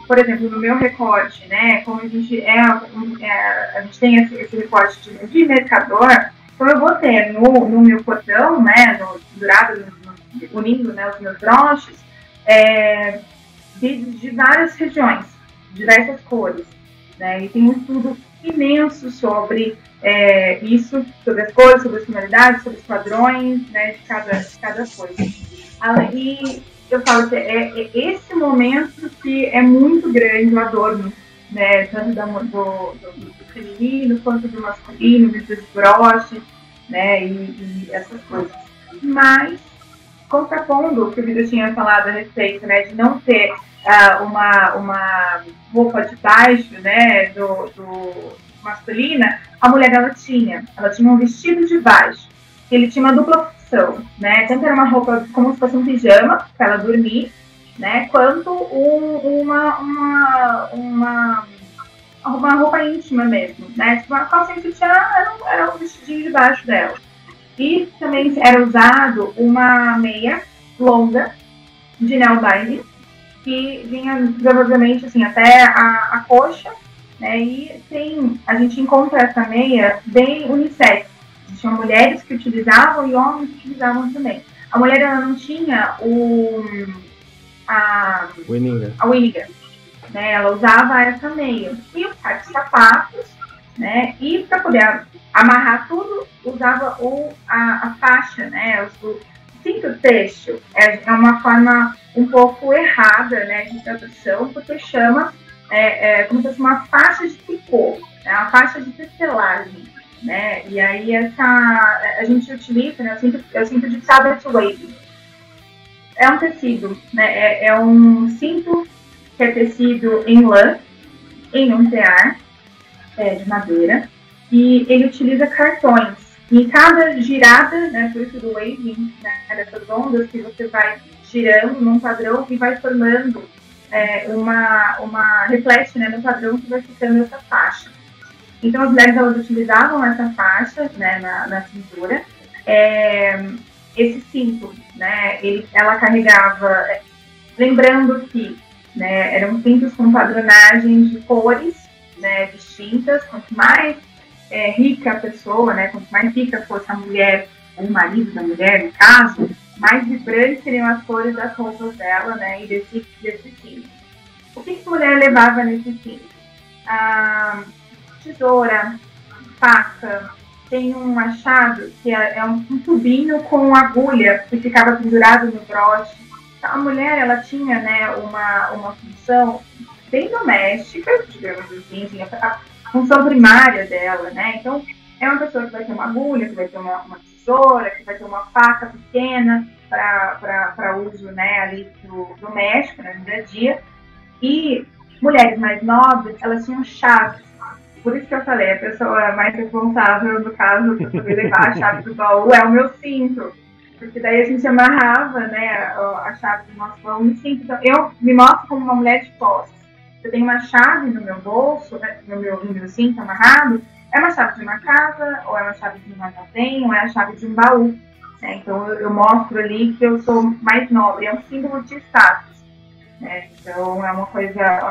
Speaker 4: por exemplo, no meu recorte, né, como a gente tem esse recorte de mercador, então eu vou ter no meu cordão, né, unindo, né, os meus broches, de várias regiões, diversas cores, né, e tem um estudo imenso sobre isso, sobre as cores, sobre as tonalidades, sobre os padrões, né, de cada coisa. E eu falo que esse momento que é muito grande o adorno, né, tanto do feminino quanto do masculino, dos broches, né, e essas coisas. Mas, contrapondo o que o Vitor tinha falado a respeito, né, de não ter uma roupa de baixo, né, do masculina, a mulher ela tinha um vestido de baixo, ele tinha uma dupla função, né, tanto era uma roupa como se fosse um pijama para ela dormir, né, quanto uma roupa íntima mesmo, né, tipo uma calcinha que era um vestidinho de baixo dela. E também era usado uma meia longa de nail binding, que vinha provavelmente assim, até a coxa, né? E a gente encontra essa meia bem unissex. Tinham mulheres que utilizavam e homens que utilizavam também. A mulher ela não tinha a Winninger, né? Ela usava essa meia. E o par de sapatos, né? E para poder amarrar tudo, usava a faixa, né? O cinto têxtil. É uma forma um pouco errada, né, de tradução, porque chama como se fosse uma faixa de tricô, né, uma faixa de tecelagem, né? E aí a gente utiliza, né, eu sinto de sabbath wave. É um tecido, né? É um cinto que é tecido em lã, em um tear de madeira, e ele utiliza cartões. E cada girada, né, por isso do waving, né, dessas ondas que você vai girando num padrão e vai formando reflete, né, no padrão que vai ficando essa faixa. Então as mulheres elas utilizavam essa faixa, né, na cintura. Esse cinto, né, ela carregava, lembrando que, né, eram cintos com padronagem de cores, né, distintas. Quanto mais rica a pessoa, né, quanto mais rica fosse a mulher, ou o marido da mulher, no caso, mais vibrantes seriam as cores das roupas dela, né, e desse cinto. O que a mulher levava nesse cinto? Tesoura, faca, tem um machado que é um tubinho com agulha que ficava pendurado no broche. Então, a mulher ela tinha, né, uma função bem doméstica, digamos assim, a função primária dela, né? Então, é uma pessoa que vai ter uma agulha, que vai ter uma tesoura, que vai ter uma faca pequena para uso, né, ali doméstico, né, no dia a dia. E mulheres mais nobres, elas tinham chaves. Por isso que eu falei, a pessoa mais responsável, no caso, para poder levar a chave do baú é o meu cinto. Porque daí a gente amarrava, né, a chave do nosso baú no cinto. Então, eu me mostro como uma mulher de posse. Eu tenho uma chave no meu bolso, né, no meu cinto amarrado, é uma chave de uma casa, ou é uma chave de um armazém, ou é a chave de um baú. Né? Então eu mostro ali que eu sou mais nobre, é um símbolo de status. Né? Então é uma coisa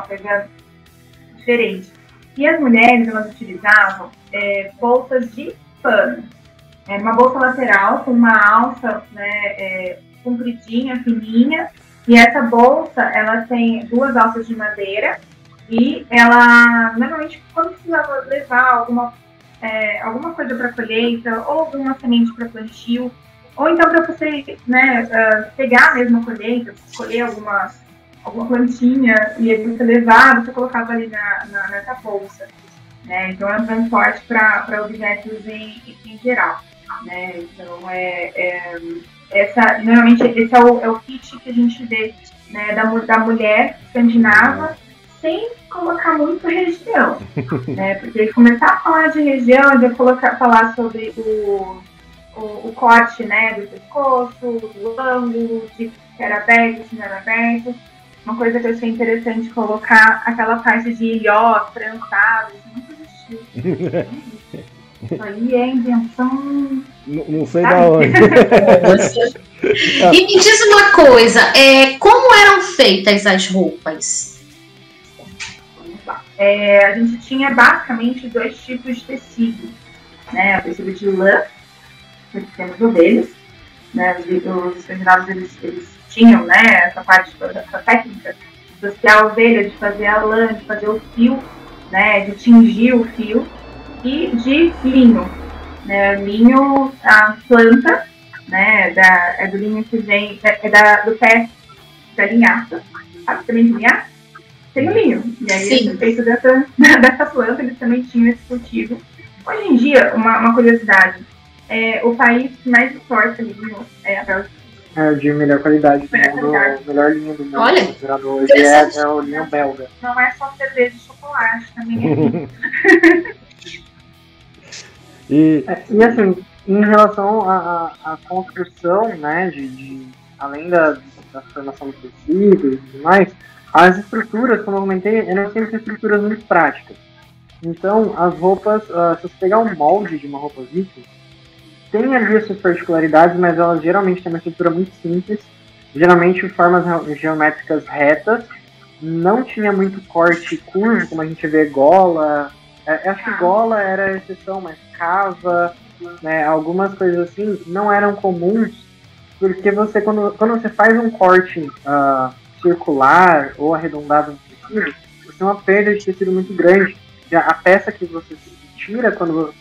Speaker 4: diferente. E as mulheres, elas utilizavam bolsas de pano. Uma bolsa lateral com uma alça, né, compridinha, fininha, e essa bolsa, ela tem 2 alças de madeira, e ela, normalmente, quando precisava levar alguma coisa para colheita, ou alguma semente para plantio, ou então para você, né, pegar mesmo a colheita, escolher alguma plantinha, e aí você levar, você colocava ali nessa bolsa. Né? Então é um transporte para objetos em geral. Né? Então, normalmente esse é o kit que a gente vê, né, da mulher escandinava, sem colocar muito região. Né? Porque começar a falar de região, falar sobre o corte, né, do pescoço, do ângulo, de se era aberto, se não era aberto. Uma coisa que eu achei interessante colocar aquela parte de ilhós, trançados, isso nunca existiu. Isso aí é invenção.
Speaker 1: Não sei da onde.
Speaker 2: E me diz uma coisa, como eram feitas as roupas?
Speaker 4: Vamos lá. A gente tinha basicamente 2 tipos de tecido. Né? O tecido de lã, que temos ovelhas. Né? Os escandinavos, eles tinham, né, essa parte, essa técnica de associar a ovelha, de fazer a lã, de fazer o fio, né, de tingir o fio, e de linho. Né, linho, a planta, né, é do linho que vem, do pé da linhaça. Sabe também de linhaça? Tem o linho. E aí, a respeito dessa planta, eles também tinham esse cultivo. Hoje em dia, uma curiosidade, o país que mais exporta linho é a Bélgica.
Speaker 3: De melhor qualidade do mundo, melhor linha do mundo.
Speaker 2: Olha,
Speaker 3: hoje é o linho belga.
Speaker 4: Não é só cerveja e chocolate, também
Speaker 3: E assim, em relação à construção, né, além da formação do tecido e tudo mais, as estruturas, como eu comentei, eram sempre estruturas muito práticas. Então, as roupas, se você pegar um molde de uma roupa viking, tem ali as suas particularidades, mas elas geralmente têm uma estrutura muito simples, geralmente formas geométricas retas, não tinha muito corte curvo, como a gente vê gola. Acho que gola era a exceção, mas cava, né, algumas coisas assim não eram comuns, porque você, quando você faz um corte circular ou arredondado no tecido, você tem uma perda de tecido muito grande. A peça que você tira quando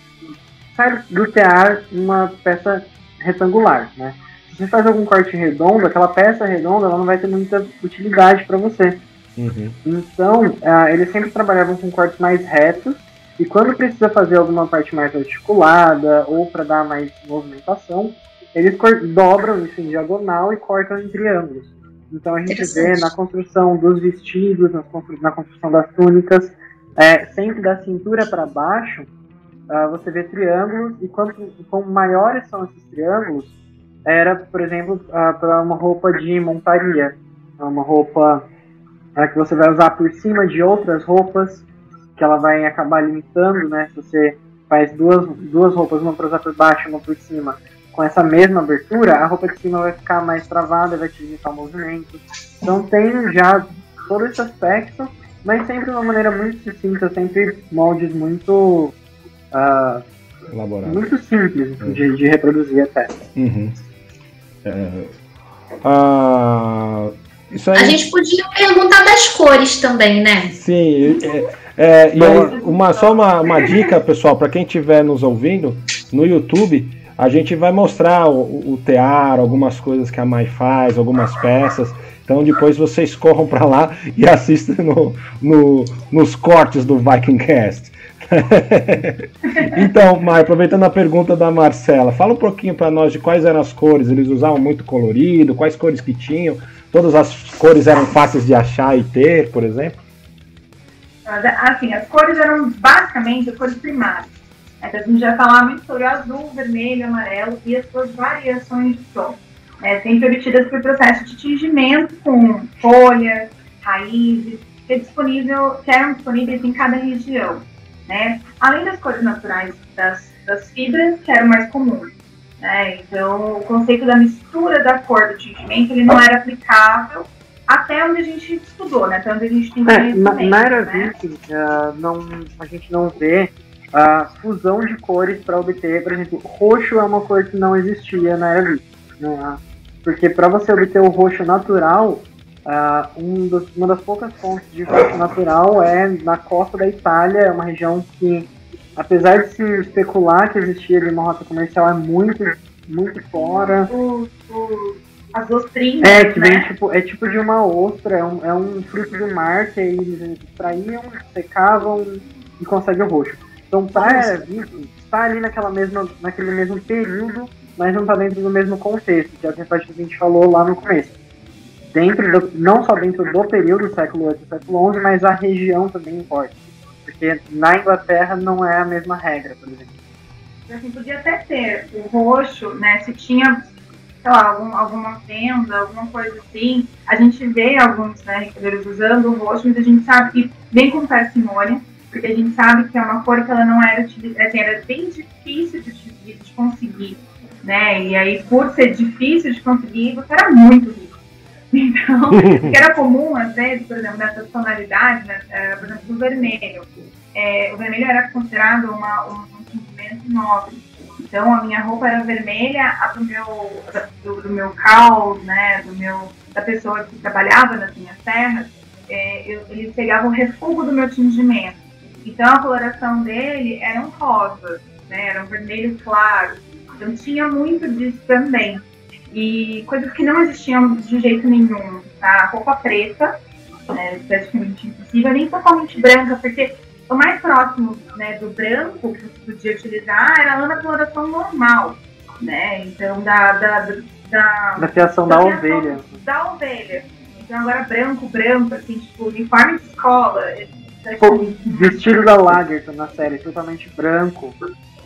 Speaker 3: sai do tear uma peça retangular, né? Se você faz algum corte redondo, aquela peça redonda ela não vai ter muita utilidade para você.
Speaker 1: Uhum.
Speaker 3: Então, eles sempre trabalhavam com cortes mais retos, e quando precisa fazer alguma parte mais articulada ou para dar mais movimentação, eles dobram isso em diagonal e cortam em triângulos. Então a gente vê na construção dos vestidos, na construção das túnicas, sempre da cintura para baixo, você vê triângulos, e quanto maiores são esses triângulos, era, por exemplo, para uma roupa de montaria, uma roupa que você vai usar por cima de outras roupas, que ela vai acabar limitando, né? Se você faz duas roupas, uma para usar por baixo e uma por cima, com essa mesma abertura, a roupa de cima vai ficar mais travada, vai te limitar o movimento. Então tem já todo esse aspecto, mas sempre de uma maneira muito sucinta, sempre moldes muito
Speaker 1: elaborado,
Speaker 3: muito simples de reproduzir até.
Speaker 1: Uhum. Isso aí...
Speaker 2: A gente podia perguntar das cores também, né?
Speaker 1: Sim, e aí, só uma dica, pessoal, para quem estiver nos ouvindo no YouTube, a gente vai mostrar o tear, algumas coisas que a Mai faz, algumas peças. Então depois vocês corram para lá e assistam nos cortes do VikingCast. Então, Mai, aproveitando a pergunta da Marcela, fala um pouquinho para nós de quais eram as cores. Eles usavam muito colorido, quais cores que tinham? Todas as cores eram fáceis de achar e ter, por exemplo?
Speaker 4: Assim, as cores eram basicamente as cores primárias. A gente já falava muito sobre azul, vermelho, amarelo e as suas variações de tom. Sempre obtidas por processo de tingimento com folhas, raízes, que eram disponíveis em cada região. Né? Além das cores naturais das fibras, que eram mais comuns. Né? Então, o conceito da mistura da cor do tingimento ele não era aplicável até onde a gente estudou, né? Até onde a gente tem conhecimento.
Speaker 3: Na era Viking, a gente não vê a fusão de cores para obter, por exemplo, roxo é uma cor que não existia na era Viking. Né? porque para você obter o roxo natural, uma das poucas fontes de roxo natural é na costa da Itália, é uma região que, apesar de se especular que existia ali uma rota comercial, é muito, muito fora.
Speaker 4: As ostrinhas,
Speaker 3: que vem tipo de uma ostra, é um fruto do mar que eles extraíam, secavam e conseguem o roxo. Então, para Viking, está ali naquele mesmo período, mas não está dentro do mesmo contexto, que é o que a gente falou lá no começo. Não só dentro do período, século VIII e século XI, mas a região também importa. Porque na Inglaterra não é a mesma regra, por exemplo.
Speaker 4: Assim, podia até ter o roxo, né? Se tinha, sei lá, alguma venda, alguma coisa assim. A gente vê alguns, né, recadeiros usando o roxo, mas a gente sabe que vem com parcimônia, porque a gente sabe que é uma cor que ela não era utilizada, assim, era bem difícil de conseguir, né? E aí, por ser difícil de conseguir, você era muito rico. Então, o que era comum, às vezes, por exemplo, nessas tonalidades, né, por exemplo, o vermelho. O vermelho era considerado um tingimento nobre. Então, a minha roupa era vermelha, a do meu caos, né, da pessoa que trabalhava nas minhas terras, eles pegavam o refúgio do meu tingimento. Então, a coloração dele era um rosa, né, era um vermelho claro. Então, tinha muito disso também. E coisas que não existiam de jeito nenhum. A roupa preta, praticamente impossível, nem totalmente branca, porque o mais próximo, né, do branco que você podia utilizar era a lã da coloração normal, né? Então, da
Speaker 3: fiação da ovelha.
Speaker 4: Da ovelha. Então, agora branco, assim, tipo, uniforme de escola.
Speaker 3: Vestido da Lagertha na série, totalmente branco.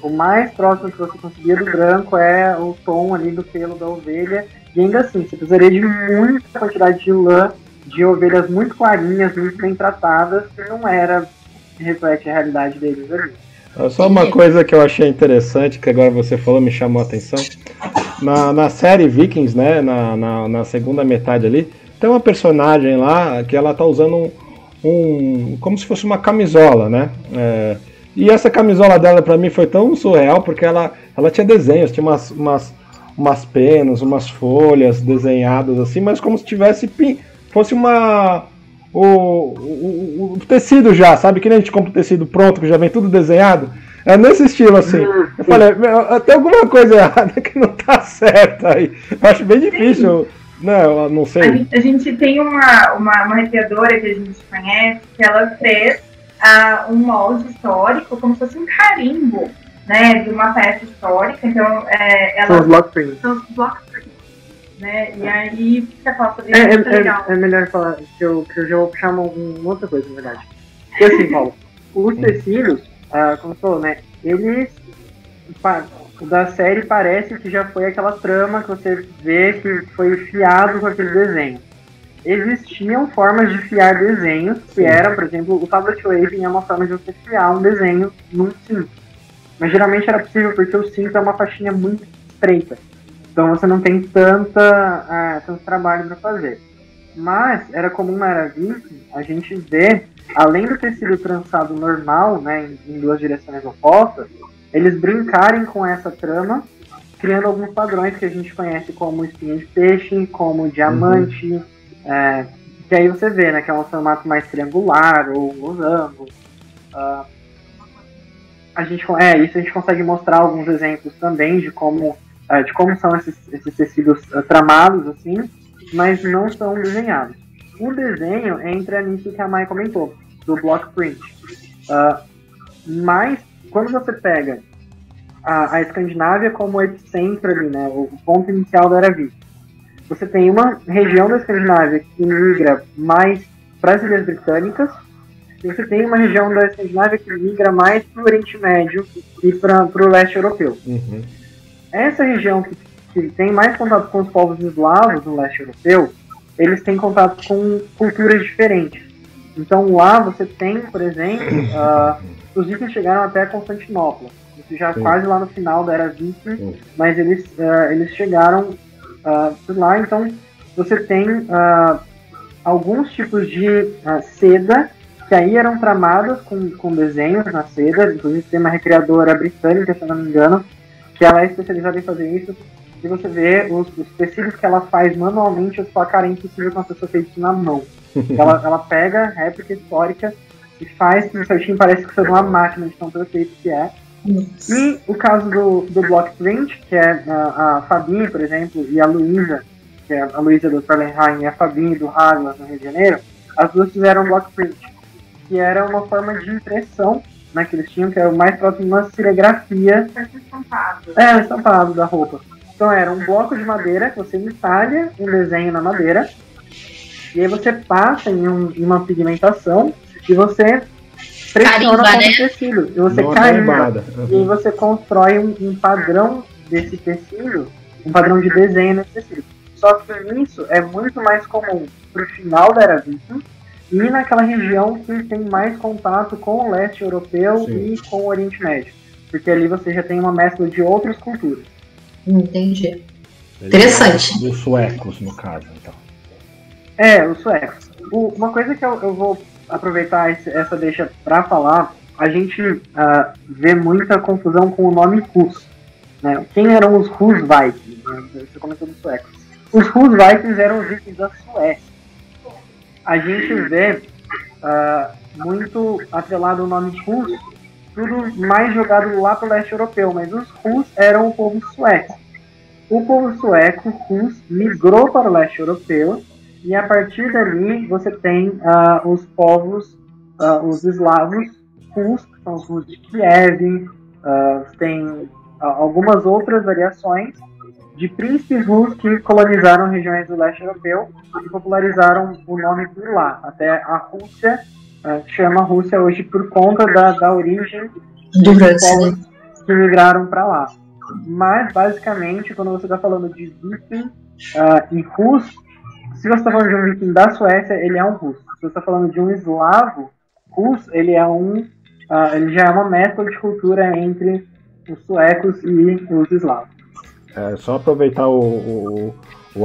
Speaker 3: O mais próximo que você conseguia do branco é o tom ali do pelo da ovelha. E ainda assim, você precisaria de muita quantidade de lã, de ovelhas muito clarinhas, muito bem tratadas, que não reflete a realidade deles ali.
Speaker 1: Só uma coisa que eu achei interessante, que agora você falou, me chamou a atenção. Na série Vikings, né, na segunda metade ali, tem uma personagem lá que ela tá usando como se fosse uma camisola, né? E essa camisola dela pra mim foi tão surreal, porque ela tinha desenhos, tinha umas penas, umas folhas desenhadas assim, mas como se fosse o tecido já, sabe? Que nem a gente compra o tecido pronto, que já vem tudo desenhado. É nesse estilo assim. Eu falei, tem alguma coisa errada que não tá certa aí. Eu acho bem difícil. Não, não sei.
Speaker 4: A gente tem uma recriadora que a gente conhece, que ela fez um molde histórico, como se fosse um carimbo, né, de uma peça histórica. Então,
Speaker 3: são os block prints.
Speaker 4: Né? E aí, o que você fala sobre isso?
Speaker 3: É melhor falar que eu já vou puxar uma outra coisa, na verdade. Porque assim, Paulo, os tecidos, como você falou, né, eles, da série parece que já foi aquela trama que você vê que foi fiado com aquele desenho. Existiam formas de fiar desenhos, que eram, por exemplo, o tablet waving é uma forma de você fiar um desenho num cinto. Mas geralmente era possível porque o cinto é uma faixinha muito estreita. Então você não tem tanto trabalho para fazer. Mas era comum na era Viking a gente ver, além do tecido trançado normal, né, em duas direções opostas, eles brincarem com essa trama, criando alguns padrões que a gente conhece como espinha de peixe, como diamante, que aí você vê, né, que é um formato mais triangular ou losango. Isso a gente consegue mostrar alguns exemplos também de como são esses tecidos tramados, assim, mas não são desenhados. O desenho entra nisso que a Mai comentou, do block print. Mas, quando você pega a Escandinávia como epicentro ali, né, o ponto inicial da Era Viking, você tem uma região da Escandinávia que migra mais para as Ilhas Britânicas, e você tem uma região da Escandinávia que migra mais para o Oriente Médio e para o leste europeu.
Speaker 1: Uhum.
Speaker 3: Essa região que tem mais contato com os povos eslavos no leste europeu, eles têm contato com culturas diferentes. Então lá você tem, por exemplo, os vikings chegaram até Constantinopla. Isso já quase lá no final da Era Viking, mas eles chegaram por lá. Então você tem alguns tipos de seda que aí eram tramadas com desenhos na seda. Inclusive tem uma recriadora britânica, se eu não me engano, que ela é especializada em fazer isso. e você vê os tecidos que ela faz manualmente, eu falo, cara, é impossível que uma pessoa fez isso na mão. Ela pega réplica histórica e faz que certinho, parece que foi uma máquina de tão perfeito que é. E o caso do block print, que é a Fabi, por exemplo, e a Luísa, que é a Luísa do Perlenheim e a Fabi do Haglas, no Rio de Janeiro, as duas fizeram block print, que era uma forma de impressão, né, que eles tinham, que era o mais próximo de uma serigrafia. O estampado da roupa. Então era um bloco de madeira, que você entalha um desenho na madeira, e aí você passa em uma pigmentação, e você pressiona com o tecido. E você carimba. E aí você constrói um padrão desse tecido, um padrão de desenho nesse tecido. Só que isso é muito mais comum pro final da Era Viking e naquela região que tem mais contato com o leste europeu. Sim. E com o Oriente Médio. Porque ali você já tem uma mescla de outras culturas.
Speaker 2: Entendi. Interessante.
Speaker 1: Dos suecos, no caso, então.
Speaker 3: Os suecos. Uma coisa que eu vou aproveitar essa deixa para falar, a gente vê muita confusão com o nome Rus. Né? Quem eram os Rus Vikings? Né? Você comentou dos suecos. Os Rus Vikings eram os vikings da Suécia. A gente vê muito atrelado o nome Rus, tudo mais jogado lá para o leste europeu, mas os Rus eram o povo sueco. O povo sueco, Rus, migrou para o leste europeu, e a partir dali você tem os povos, os eslavos, Rus, que são os Rus de Kiev, tem algumas outras variações de príncipes Rus que colonizaram regiões do leste europeu e popularizaram o nome por lá. Até a Rússia chama Rússia hoje por conta da origem dos povos que migraram para lá. Mas, basicamente, quando você está falando de viking e russo, se você está falando de um viking da Suécia, ele é um russo. Se você está falando de um eslavo russo, ele ele já é uma mescla de cultura entre os suecos e os eslavos.
Speaker 1: Só aproveitar o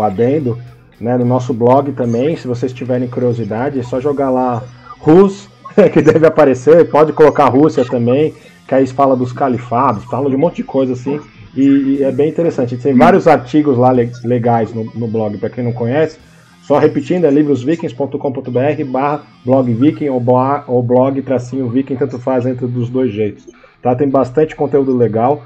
Speaker 1: adendo, né, no nosso blog também, se vocês tiverem curiosidade, é só jogar lá Rus, que deve aparecer, pode colocar Rússia também, que aí fala dos califados, fala de um monte de coisa assim, e é bem interessante. Tem vários artigos lá legais no blog, para quem não conhece, só repetindo, é livrosvikings.com.br/blogviking ou blog-viking, tanto faz entre dos dois jeitos. Tá? Tem bastante conteúdo legal.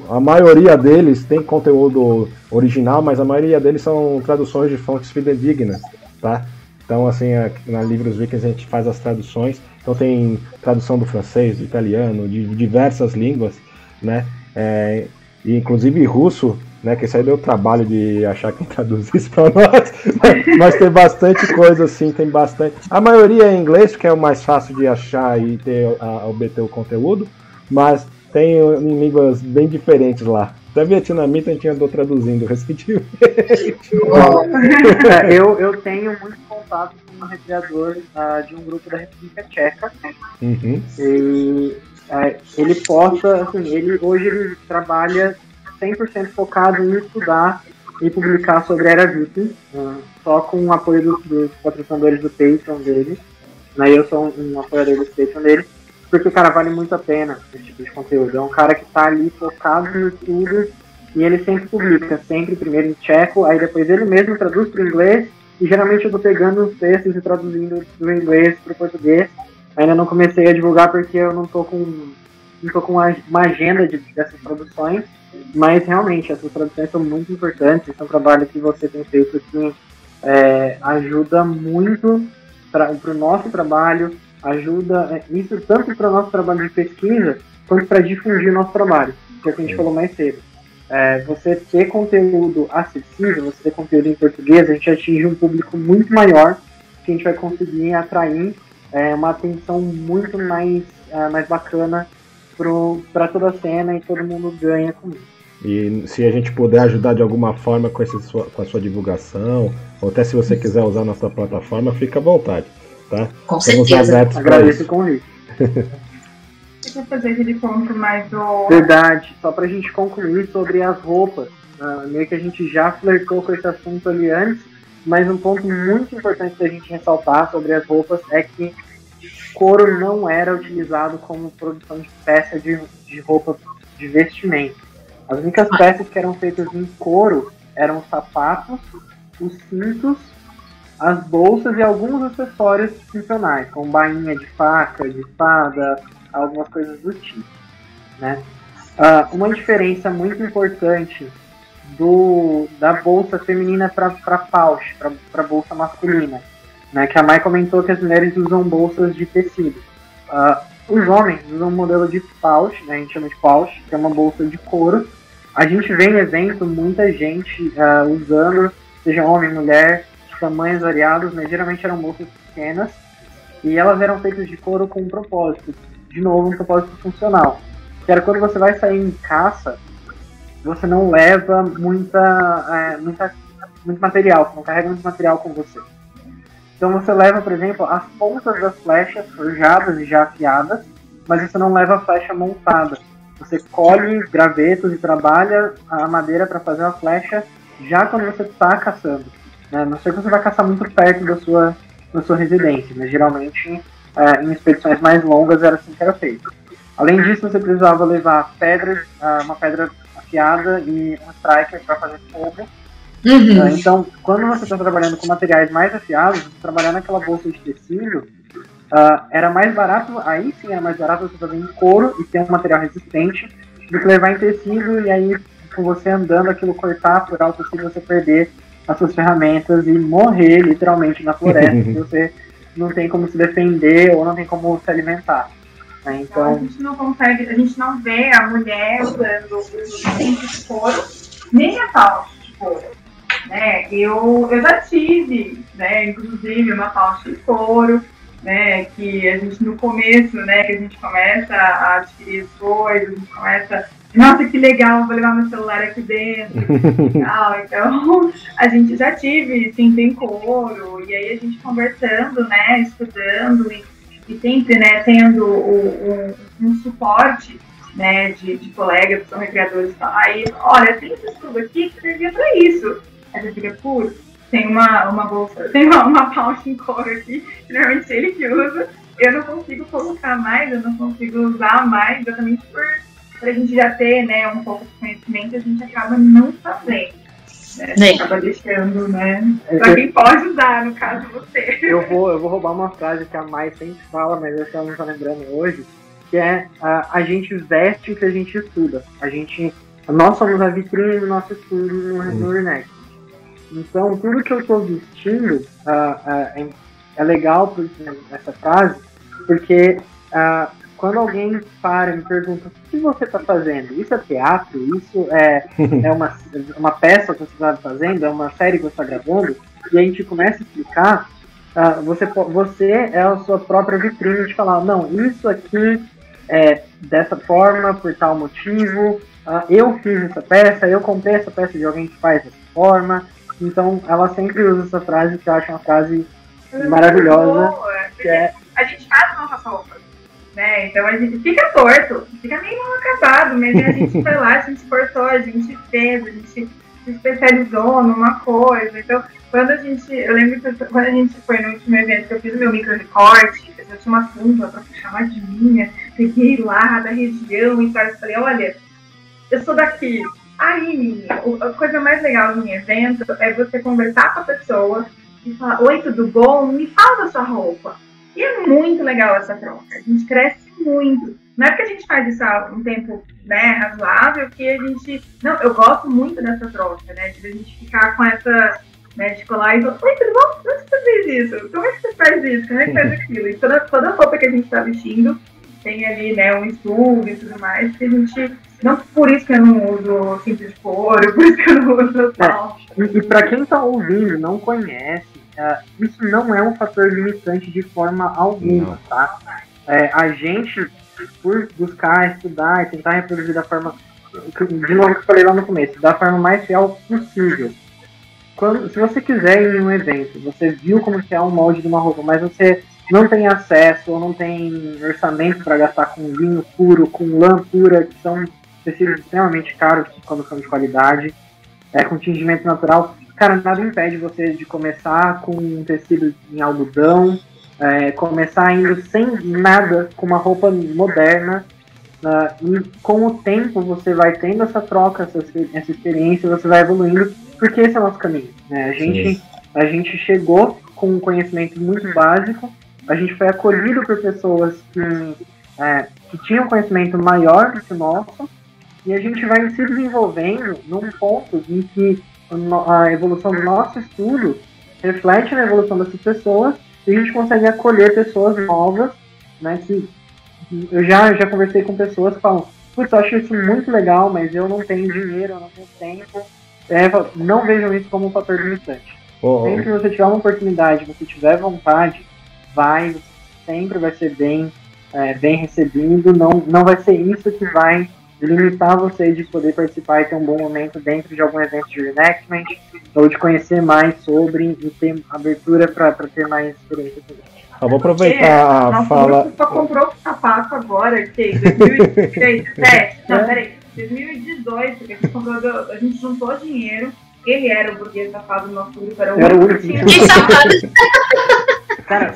Speaker 1: A maioria deles tem conteúdo original, mas a maioria deles são traduções de fontes fidedignas, tá? Então, assim, na Livros Vikings a gente faz as traduções. Então tem tradução do francês, do italiano, de diversas línguas, né? E inclusive russo, né? Que isso aí deu trabalho de achar quem traduz isso para nós. Mas tem bastante coisa, assim, tem bastante. A maioria é em inglês, que é o mais fácil de achar e obter o conteúdo, mas tem em línguas bem diferentes lá. Até vietnamita a gente andou traduzindo recentemente.
Speaker 3: Eu tenho muito contato com um recriador de um grupo da República Tcheca.
Speaker 1: Uhum.
Speaker 3: E ele posta, assim, hoje ele trabalha 100% focado em estudar e publicar sobre a Era Viking, só com o apoio dos patrocinadores do Patreon dele. Eu sou um apoiador do Patreon dele. Porque, cara, vale muito a pena esse tipo de conteúdo. É um cara que tá ali focado no estudo e ele sempre publica, sempre primeiro em tcheco, aí depois ele mesmo traduz para o inglês e geralmente eu tô pegando os textos e traduzindo do inglês para o português. Ainda não comecei a divulgar porque eu não tô com uma agenda dessas traduções, mas realmente essas traduções são muito importantes. Esse é um trabalho que você tem feito que ajuda muito para o nosso trabalho. Ajuda isso tanto para o nosso trabalho de pesquisa quanto para difundir o nosso trabalho, que é o que a gente falou mais cedo. Você ter conteúdo acessível, você ter conteúdo em português, a gente atinge um público muito maior, que a gente vai conseguir atrair uma atenção muito mais bacana para toda a cena e todo mundo ganha com isso.
Speaker 1: E se a gente puder ajudar de alguma forma com a sua divulgação, ou até se você quiser usar a nossa plataforma, fica à vontade. Tá?
Speaker 2: Com certeza.
Speaker 3: Agradeço o convite.
Speaker 4: Deixa eu fazer aquele ponto mais do...
Speaker 3: Verdade, só pra gente concluir sobre as roupas. Meio que a gente já flertou com esse assunto ali antes, mas um ponto muito importante da gente ressaltar sobre as roupas é que couro não era utilizado como produção de peça de roupa de vestimento. As únicas peças que eram feitas em couro eram os sapatos, os cintos, as bolsas e alguns acessórios funcionais, como bainha de faca, de espada, algumas coisas do tipo, né? Uma diferença muito importante da bolsa feminina para pouch, para bolsa masculina, né? Que a Mai comentou que as mulheres usam bolsas de tecido. Os homens usam um modelo de pouch, né? A gente chama de pouch, que é uma bolsa de couro. A gente vê em evento muita gente usando, seja homem, mulher, de tamanhos variados, mas geralmente eram bolsas pequenas e elas eram feitas de couro com um propósito, de novo, um propósito funcional. Que era quando você vai sair em caça, você não leva muito material, você não carrega muito material com você. Então você leva, por exemplo, as pontas das flechas forjadas e já afiadas, mas você não leva a flecha montada. Você colhe gravetos e trabalha a madeira para fazer a flecha já quando você está caçando, né? Não sei que você vai caçar muito perto da sua residência, mas geralmente em expedições mais longas era assim que era feito. Além disso, você precisava levar uma pedra afiada e um striker para fazer fogo.
Speaker 2: Uhum.
Speaker 3: Então, quando você está trabalhando com materiais mais afiados, você trabalhar naquela bolsa de tecido, era mais barato, aí sim era mais barato você fazer em couro e ter um material resistente do que levar em tecido e aí com você andando aquilo cortar por alto se você perder as suas ferramentas e morrer literalmente na floresta, se você não tem como se defender ou não tem como se alimentar. Então,
Speaker 4: a gente não consegue, a gente não vê a mulher usando o cinto de couro, nem a pouch de couro, né? Eu já tive, né, inclusive uma pouch de couro, né, que a gente no começo, né, que a gente começa a adquirir as coisas, a gente começa, nossa, que legal, vou levar meu celular aqui dentro, então a gente já tive cinto em couro, e aí a gente conversando, né, estudando e sempre, né, tendo um suporte, né, de colegas que são recreadores, aí, olha, tem esse estudo aqui que servia para isso. Aí você fica, putz, tem uma bolsa, tem uma pouch em couro aqui, que normalmente ele que usa, eu não consigo colocar mais, eu não consigo usar mais, exatamente por a gente já ter, né, um pouco de conhecimento, a gente acaba não fazendo. Né? Você acaba deixando, né? Pra quem pode usar, no caso você.
Speaker 3: Eu vou roubar uma frase que a Mai sempre fala, mas essa ela não tá lembrando hoje, que é a gente veste o que a gente estuda. Nós somos a vitrine do nosso estudo no Renex. Então, tudo que eu estou vestindo é legal essa frase, porque quando alguém para e me pergunta o que você está fazendo, isso é teatro, isso é uma peça que você está fazendo, é uma série que você está gravando, e a gente começa a explicar, você é a sua própria vitrine de falar, não, isso aqui é dessa forma, por tal motivo, eu fiz essa peça, eu comprei essa peça de alguém que faz dessa forma. Então ela sempre usa essa frase, que eu acho uma frase maravilhosa. Que é...
Speaker 4: A gente faz nossas roupas, né? Então a gente fica torto, fica meio mal acabado, mas a gente foi lá, a gente se esforçou, a gente fez, a gente se especializou numa coisa. Então, eu lembro que quando a gente foi no último evento que eu fiz o meu micro recorte, eu tinha uma funga pra chamar de minha, peguei lá da região e falei, olha, eu sou daqui. Aí, menina, a coisa mais legal do evento é você conversar com a pessoa e falar, oi, tudo bom? Me fala da sua roupa. E é muito legal essa troca. A gente cresce muito. Não é porque a gente faz isso há um tempo, né, razoável que a gente... Não, eu gosto muito dessa troca, né? De a gente ficar com essa... Né, de colar e falar, oi, tudo bom? Como é que você fez isso? Como é que você faz isso? Como é que faz aquilo? E toda roupa que a gente está vestindo tem ali, né, um estudo e tudo mais, que a gente... Não por isso que eu não uso cinto de couro, por isso que eu não uso tal.
Speaker 3: E para quem está ouvindo, não conhece, isso não é um fator limitante de forma alguma, tá? A gente, por buscar, estudar e tentar reproduzir da forma, de novo que eu falei lá no começo, da forma mais fiel possível. Se você quiser ir em um evento, você viu como que é um molde de uma roupa, mas você não tem acesso ou não tem orçamento para gastar com vinho puro, com lã pura, que são tecidos extremamente caros quando são de qualidade, com tingimento natural, cara, nada impede você de começar com um tecido em algodão, começar indo sem nada, com uma roupa moderna, E com o tempo você vai tendo essa troca, essa experiência, você vai evoluindo, porque esse é o nosso caminho, né? A gente chegou com um conhecimento muito básico, a gente foi acolhido por pessoas que tinham conhecimento maior do que o nosso, e a gente vai se desenvolvendo num ponto em que a evolução do nosso estudo reflete na evolução dessas pessoas, e a gente consegue acolher pessoas novas, né? Que eu já conversei com pessoas que falam, putz, eu acho isso muito legal, mas eu não tenho dinheiro, eu não tenho tempo. Não vejam isso como um fator limitante. Sempre que você tiver uma oportunidade, você tiver vontade, sempre vai ser bem recebido, não vai ser isso que vai limitar você de poder participar e ter um bom momento dentro de algum evento de reenactment, ou de conhecer mais sobre e ter abertura para ter mais experiência sobre isso.
Speaker 1: Eu vou aproveitar a fala...
Speaker 4: Você só comprou o sapato agora, que 2018, que a gente juntou dinheiro, ele era o burguês safado do nosso grupo, era o único que tinha.
Speaker 3: Cara,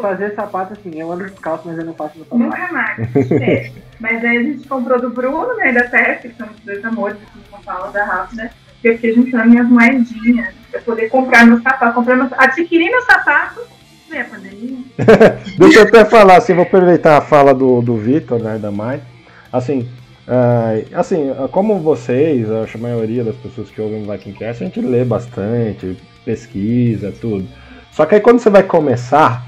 Speaker 3: fazer sapato assim, eu ando descalço, mas eu não faço no sapato.
Speaker 4: Nunca mais. Mas aí a gente comprou do Bruno, né, da Tef, que são os dois amores, que não fala da Rápida, que eu fiquei juntando minhas moedinhas pra poder comprar meu sapato, adquirir meu sapato, né, a pandemia.
Speaker 1: Deixa eu até falar, assim, vou aproveitar a fala do Vitor, né, da Mai, assim, como vocês, acho a maioria das pessoas que ouvem o VikingCast, a gente lê bastante, pesquisa, tudo. Só que aí quando você vai começar,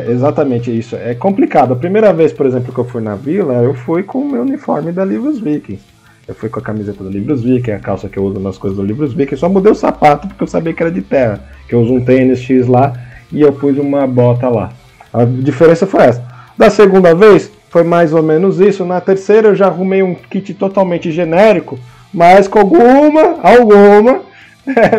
Speaker 1: exatamente isso, é complicado. A primeira vez, por exemplo, que eu fui na vila, eu fui com o meu uniforme da Livros Vikings. Eu fui com a camiseta da Livros Vikings, a calça que eu uso nas coisas do Livros Vikings, só mudei o sapato porque eu sabia que era de terra, que eu uso um tênis X lá e eu pus uma bota lá. A diferença foi essa. Da segunda vez, foi mais ou menos isso. Na terceira eu já arrumei um kit totalmente genérico, mas com alguma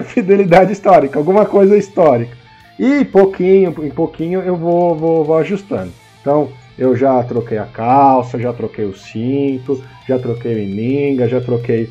Speaker 1: fidelidade histórica, alguma coisa histórica. E pouquinho em pouquinho eu vou ajustando. Então eu já troquei a calça, já troquei o cinto, já troquei o ininga, já troquei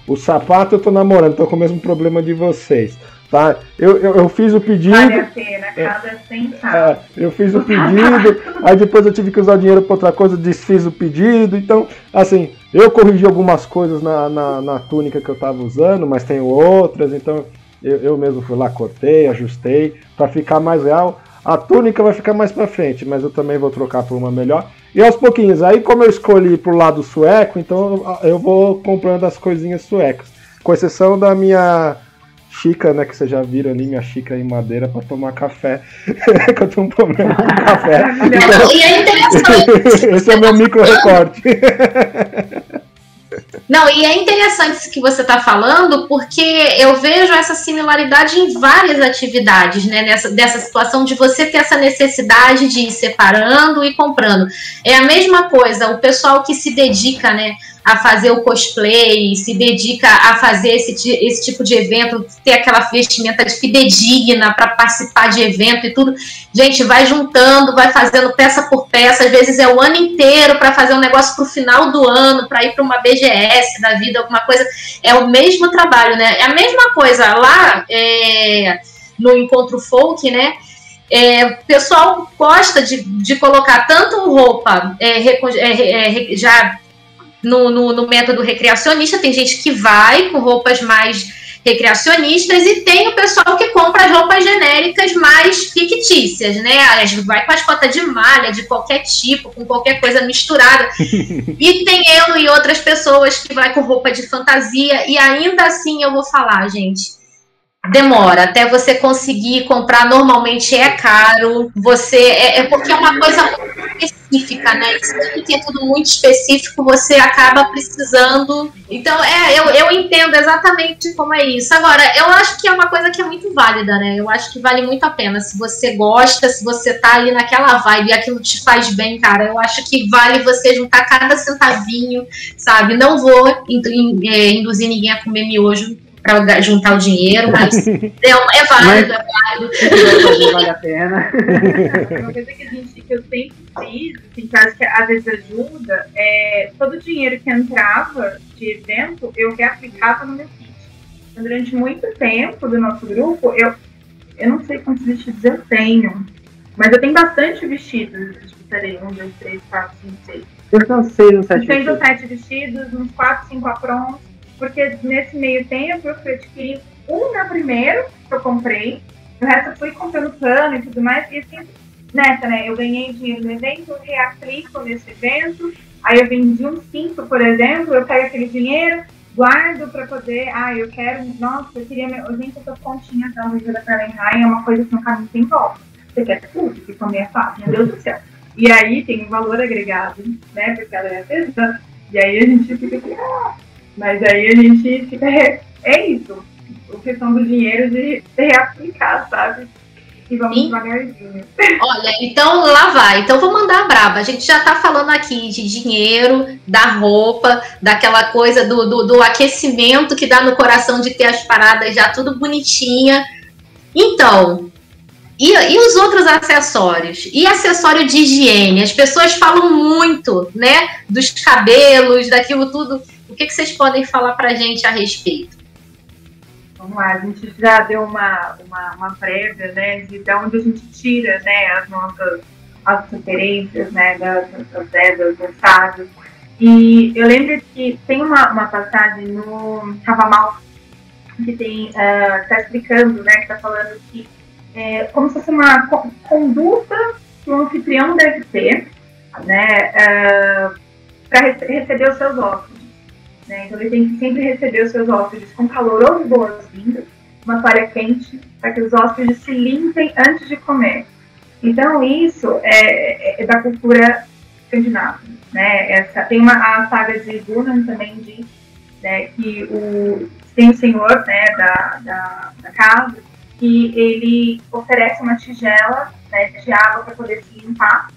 Speaker 1: o sapato. Eu tô namorando, tô com o mesmo problema de vocês. Tá? Eu fiz o pedido.
Speaker 4: Vale a pena, cada centavo.
Speaker 1: Eu fiz o pedido, aí depois eu tive que usar o dinheiro para outra coisa, desfiz o pedido. Então, assim, eu corrigi algumas coisas na túnica que eu tava usando, mas tenho outras, então eu mesmo fui lá, cortei, ajustei, para ficar mais real. A túnica vai ficar mais para frente, mas eu também vou trocar por uma melhor. E aos pouquinhos, aí como eu escolhi pro lado sueco, então eu vou comprando as coisinhas suecas. Com exceção da minha xícara, né, que vocês já viram ali, minha xícara em madeira para tomar café, que eu tenho um problema com café.
Speaker 2: Então, e é interessante.
Speaker 1: Esse é o meu micro recorte.
Speaker 2: Não, e é interessante isso que você está falando, porque eu vejo essa similaridade em várias atividades, né? Dessa situação de você ter essa necessidade de ir separando e comprando. É a mesma coisa, o pessoal que se dedica, né, a fazer o cosplay, se dedica a fazer esse tipo de evento, ter aquela vestimenta de fidedigna para participar de evento e tudo. Gente, vai juntando, vai fazendo peça por peça, às vezes é o ano inteiro para fazer um negócio para o final do ano, para ir para uma BGS da vida, alguma coisa. É o mesmo trabalho, né? É a mesma coisa lá no Encontro Folk, né? O pessoal gosta de colocar tanto roupa já no método recreacionista. Tem gente que vai com roupas mais recreacionistas e tem o pessoal que compra as roupas genéricas mais fictícias, né? Vai com as cotas de malha, de qualquer tipo, com qualquer coisa misturada. E tem eu e outras pessoas que vai com roupa de fantasia, e ainda assim eu vou falar, gente, demora até você conseguir comprar. Normalmente é caro, porque é uma coisa muito específica, né? Que é tudo muito específico, você acaba precisando. Então, eu entendo exatamente como é isso. Agora, eu acho que é uma coisa que é muito válida, né? Eu acho que vale muito a pena. Se você gosta, se você tá ali naquela vibe e aquilo te faz bem, cara, eu acho que vale você juntar cada centavinho, sabe? Não vou induzir ninguém a comer miojo para juntar o dinheiro, mas é válido, é válido.
Speaker 3: Vale a pena.
Speaker 4: Uma coisa que eu sempre fiz, assim, que acho que às vezes ajuda, todo o dinheiro que entrava de evento, eu reaplicava no meu kit. Então, durante muito tempo do nosso grupo, eu não sei quantos vestidos eu tenho, mas eu tenho bastante vestidos, tipo, 1, 2, 3, 4, 5, 6.
Speaker 3: São 6 ou 7
Speaker 4: 6 ou 7 vestidos, uns 4, 5 aprons, porque nesse meio tempo eu fui adquirir um meu primeiro, que eu comprei, o resto eu fui comprando pano e tudo mais, e assim, nessa, né, eu ganhei dinheiro no evento, eu reaplico nesse evento, aí eu vendi um cinto, por exemplo, eu pego aquele dinheiro, guardo para poder, eu quero, nossa, eu queria, gente, essas pontinhas da Luísa da Fahrenheit é uma coisa que no caminho sem volta, você quer tudo, que comer é fácil, meu Deus do céu. E aí tem um valor agregado, né? Porque ela é artesã. E aí a gente fica aqui, mas aí a gente fica. É isso. A questão do dinheiro de reaplicar, sabe? E vamos devagarzinho.
Speaker 2: Olha, então lá vai. Então vou mandar a braba. A gente já tá falando aqui de dinheiro, da roupa, daquela coisa do aquecimento que dá no coração de ter as paradas já tudo bonitinha. Então. E os outros acessórios? E acessório de higiene? As pessoas falam muito, né? Dos cabelos, daquilo tudo. O que vocês podem falar pra gente a respeito?
Speaker 4: Vamos lá, a gente já deu uma prévia, né? De onde a gente tira, né? As referências, né? Das Evas, dos sábios. E eu lembro que tem uma passagem no Cavamal que tem, tá explicando, né? Que tá falando que como se fosse uma conduta que o anfitrião deve ter, né, para receber os seus hóspedes. Né? Então ele tem que sempre receber os seus hóspedes com calorosas boas-vindas, uma toalha quente, para que os hóspedes se limpem antes de comer. Então isso é da cultura escandinava. Né? Tem a saga de Gunnar também diz, né, que tem o senhor, né, da casa, que ele oferece uma tigela, né, de água para poder se limpar.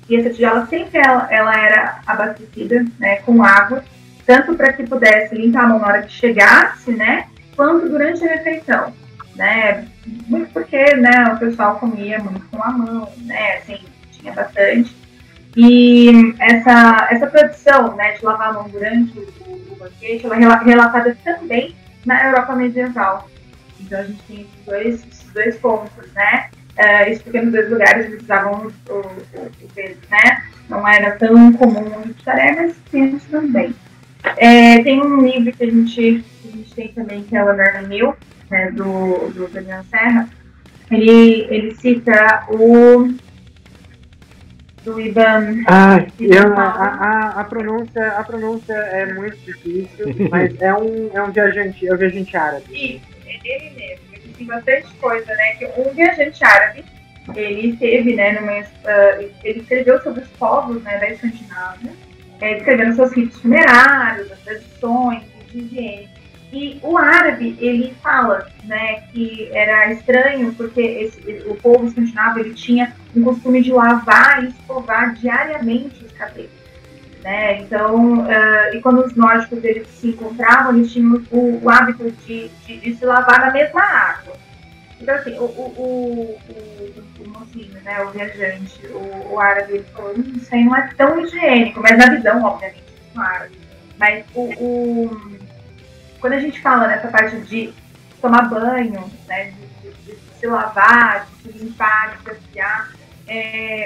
Speaker 4: E essa tigela sempre ela era abastecida, né, com água, tanto para que pudesse limpar a mão na hora que chegasse, né, quanto durante a refeição. Né, muito porque, né, o pessoal comia muito com a mão, né, assim, tinha bastante. E essa tradição, né, de lavar a mão durante o banquete, ela é relatada também na Europa medieval. Então a gente tem esses dois pontos, né? Isso porque nos dois lugares eles usavam o peso, né? Não era tão comum em Xaré, mas tem também. Tem um livro que a gente tem também, que é o Leonardo Mill, né, do Daniel Serra. Ele cita o do Ivan.
Speaker 3: A pronúncia é muito difícil, mas é um viajante árabe.
Speaker 4: Isso. Ele mesmo, ele tem bastante coisa, né? Que um viajante árabe, ele teve, né, ele escreveu sobre os povos, né, da Escandinávia, escrevendo seus ritos funerários, as tradições, de higiene. E o árabe, ele fala, né, que era estranho porque o povo escandinavo, ele tinha um costume de lavar e escovar diariamente os cabelos. Né? Então, e quando os nórdicos eles se encontravam, eles tinham o hábito de se lavar na mesma água. Então, assim, o mocinho, né, o viajante, o árabe, ele falou, isso aí não é tão higiênico, mas na visão, obviamente, do árabe. Mas quando a gente fala nessa parte de tomar banho, né, de se lavar, de se limpar, de se afiar,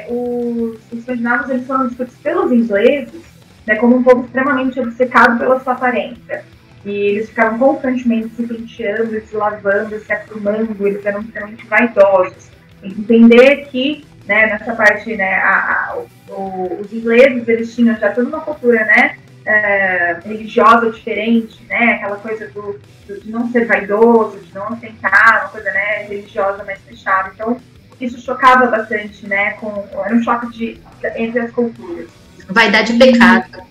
Speaker 4: os escandinavos eles foram descritos pelos ingleses, né, como um povo extremamente obcecado pela sua aparência. E eles ficavam constantemente se penteando, se lavando, se aprumando, eles eram extremamente vaidosos. Entender que, né, nessa parte, né, os ingleses eles tinham já toda uma cultura, né, religiosa diferente, né, aquela coisa de não ser vaidoso, de não ostentar, uma coisa, né, religiosa mais fechada. Então, isso chocava bastante, né, era um choque entre as culturas.
Speaker 2: Vaidade é pecado.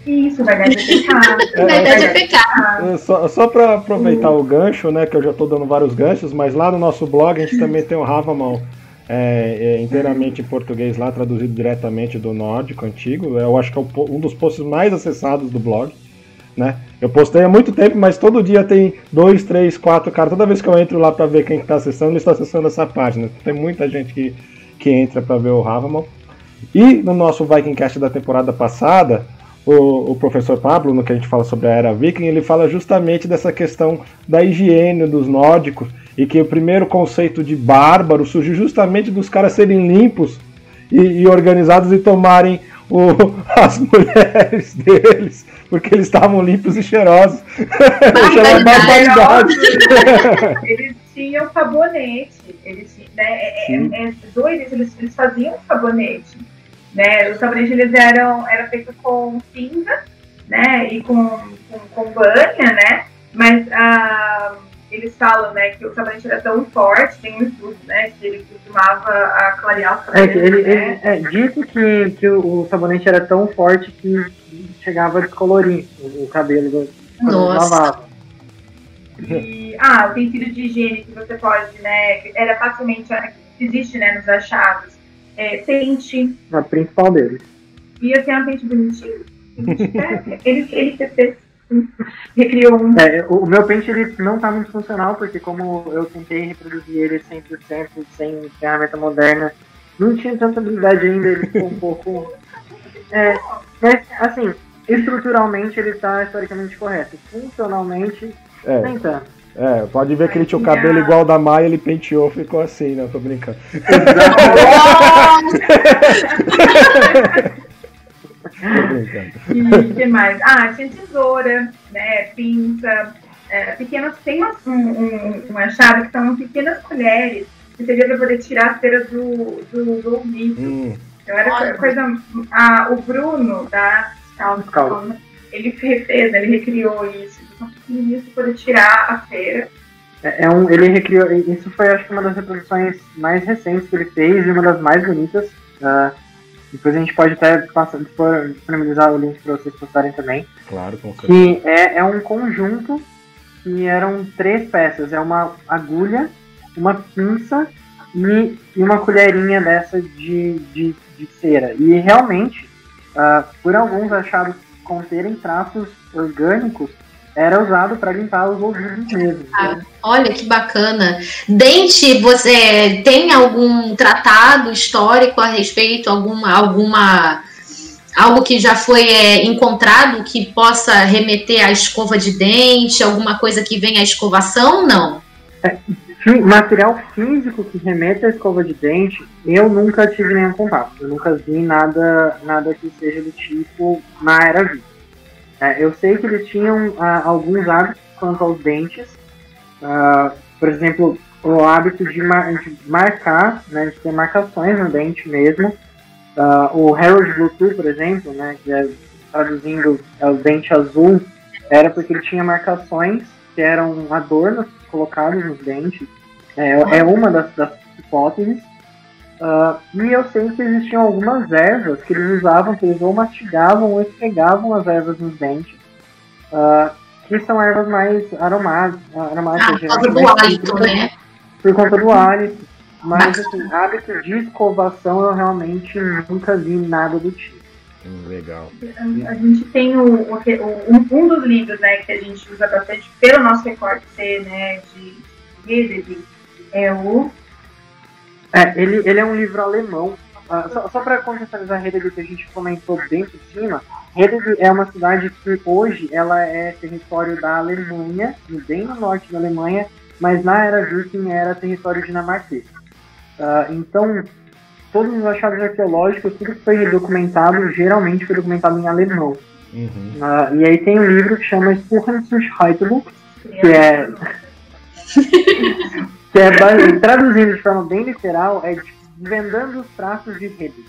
Speaker 4: Isso, vaidade é pecado.
Speaker 2: Vaidade é pecado.
Speaker 1: Só para aproveitar o gancho, né, que eu já estou dando vários ganchos, mas lá no nosso blog a gente também tem o Havamal inteiramente em português lá, traduzido diretamente do nórdico antigo. Eu acho que é um dos posts mais acessados do blog. Né? Eu postei há muito tempo, mas todo dia tem 2, 3, 4 caras. Toda vez que eu entro lá para ver quem está acessando, ele está acessando essa página. Tem muita gente que entra para ver o Havamal. E no nosso Vikingcast da temporada passada, o professor Pablo, no que a gente fala sobre a Era Viking, ele fala justamente dessa questão da higiene dos nórdicos e que o primeiro conceito de bárbaro surgiu justamente dos caras serem limpos e organizados e tomarem as mulheres deles, porque eles estavam limpos e cheirosos. Barbaridade.
Speaker 4: Eles tinham sabonete, eles tinham, né, doido, eles faziam sabonete, né? O sabonete eles era feito com cinza, né, e com banha, né? Mas eles falam, né, que o sabonete era tão forte, tem um estudo, né, que ele costumava clarear o sabonete.
Speaker 3: Dito que o sabonete era tão forte que chegava a descolorir o cabelo quando lavava.
Speaker 4: E, o utensílio de higiene que você pode, né, que era facilmente, existe, né, nos achados, pente.
Speaker 3: A principal deles.
Speaker 4: E eu tenho um pente bonitinho. Ele recriou um.
Speaker 3: O meu pente ele não tá muito funcional, porque como eu tentei reproduzir ele 100% sem ferramenta moderna, não tinha tanta habilidade ainda, ele ficou um pouco... mas, assim, estruturalmente ele tá historicamente correto. Funcionalmente, nem tanto.
Speaker 1: Pode ver que ele tinha o cabelo igual ao da Maia, ele penteou, ficou assim, né? Eu tô brincando.
Speaker 4: E o que mais? Tinha tesoura, né, pinça, pequenas, tem uma chave que são pequenas colheres que seria para poder tirar a cera do ouvido. Então era coisa. O Bruno da Calma, ele refez, ele recriou isso. São pequenininhos para poder tirar a cera.
Speaker 3: Ele recriou. Isso foi, acho que, uma das reproduções mais recentes que ele fez e uma das mais bonitas. Depois a gente pode até disponibilizar o link para vocês postarem também.
Speaker 1: Claro, com certeza.
Speaker 3: Que é um conjunto que eram 3 peças. É uma agulha, uma pinça e uma colherinha dessa de cera. E realmente, por alguns achados conterem traços orgânicos, era usado para limpar os ouvidos mesmo.
Speaker 2: Olha que bacana. Dente, você tem algum tratado histórico a respeito, algo que já foi encontrado que possa remeter à escova de dente, alguma coisa que venha à escovação? Não?
Speaker 3: Material físico que remeta à escova de dente, eu nunca tive nenhum contato. Eu nunca vi nada que seja do tipo na era viva. Eu sei que eles tinham alguns hábitos quanto aos dentes. Por exemplo, o hábito de marcar, né, de ter marcações no dente mesmo. O Harold Bluetooth, por exemplo, né, que traduzindo o dente azul, era porque ele tinha marcações que eram adornos colocados nos dentes. É uma das hipóteses. E eu sei que existiam algumas ervas que eles usavam, que eles ou mastigavam ou esfregavam as ervas nos dentes, que são ervas mais aromáticas.
Speaker 2: Por causa do hálito, né?
Speaker 3: Por conta do hálito. Mas, assim, hábito de escovação eu realmente nunca vi nada do tipo.
Speaker 1: Legal.
Speaker 4: A gente tem um dos livros, né, que a gente usa bastante pelo nosso recorte C, né, de Heidegger,
Speaker 3: ele é um livro alemão. Só para contextualizar Heidegger, que a gente comentou bem por cima, Heidegger é uma cidade que hoje ela é território da Alemanha, bem no norte da Alemanha, mas na era Viking era território dinamarquês. Então, todos os achados arqueológicos, tudo que foi documentado, geralmente foi documentado em alemão. E aí tem um livro que chama Spuren zum Scheitelbuch, que traduzindo de forma bem literal, desvendando os traços de Heidegger.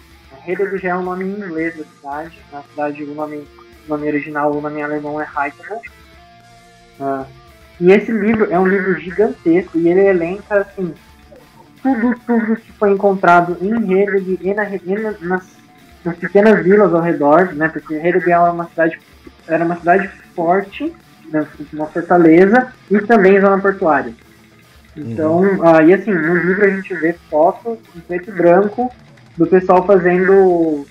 Speaker 3: Heidegger já é um nome em inglês da cidade. Na cidade, o nome original, o nome em alemão é Heidelberg. E esse livro é um livro gigantesco e ele elenca, assim, tudo que foi encontrado em Heidegger e nas pequenas vilas ao redor, né? Porque Heidegger era uma cidade forte, né, uma fortaleza, e também zona portuária. Então, e assim, no livro a gente vê fotos em preto e branco do pessoal fazendo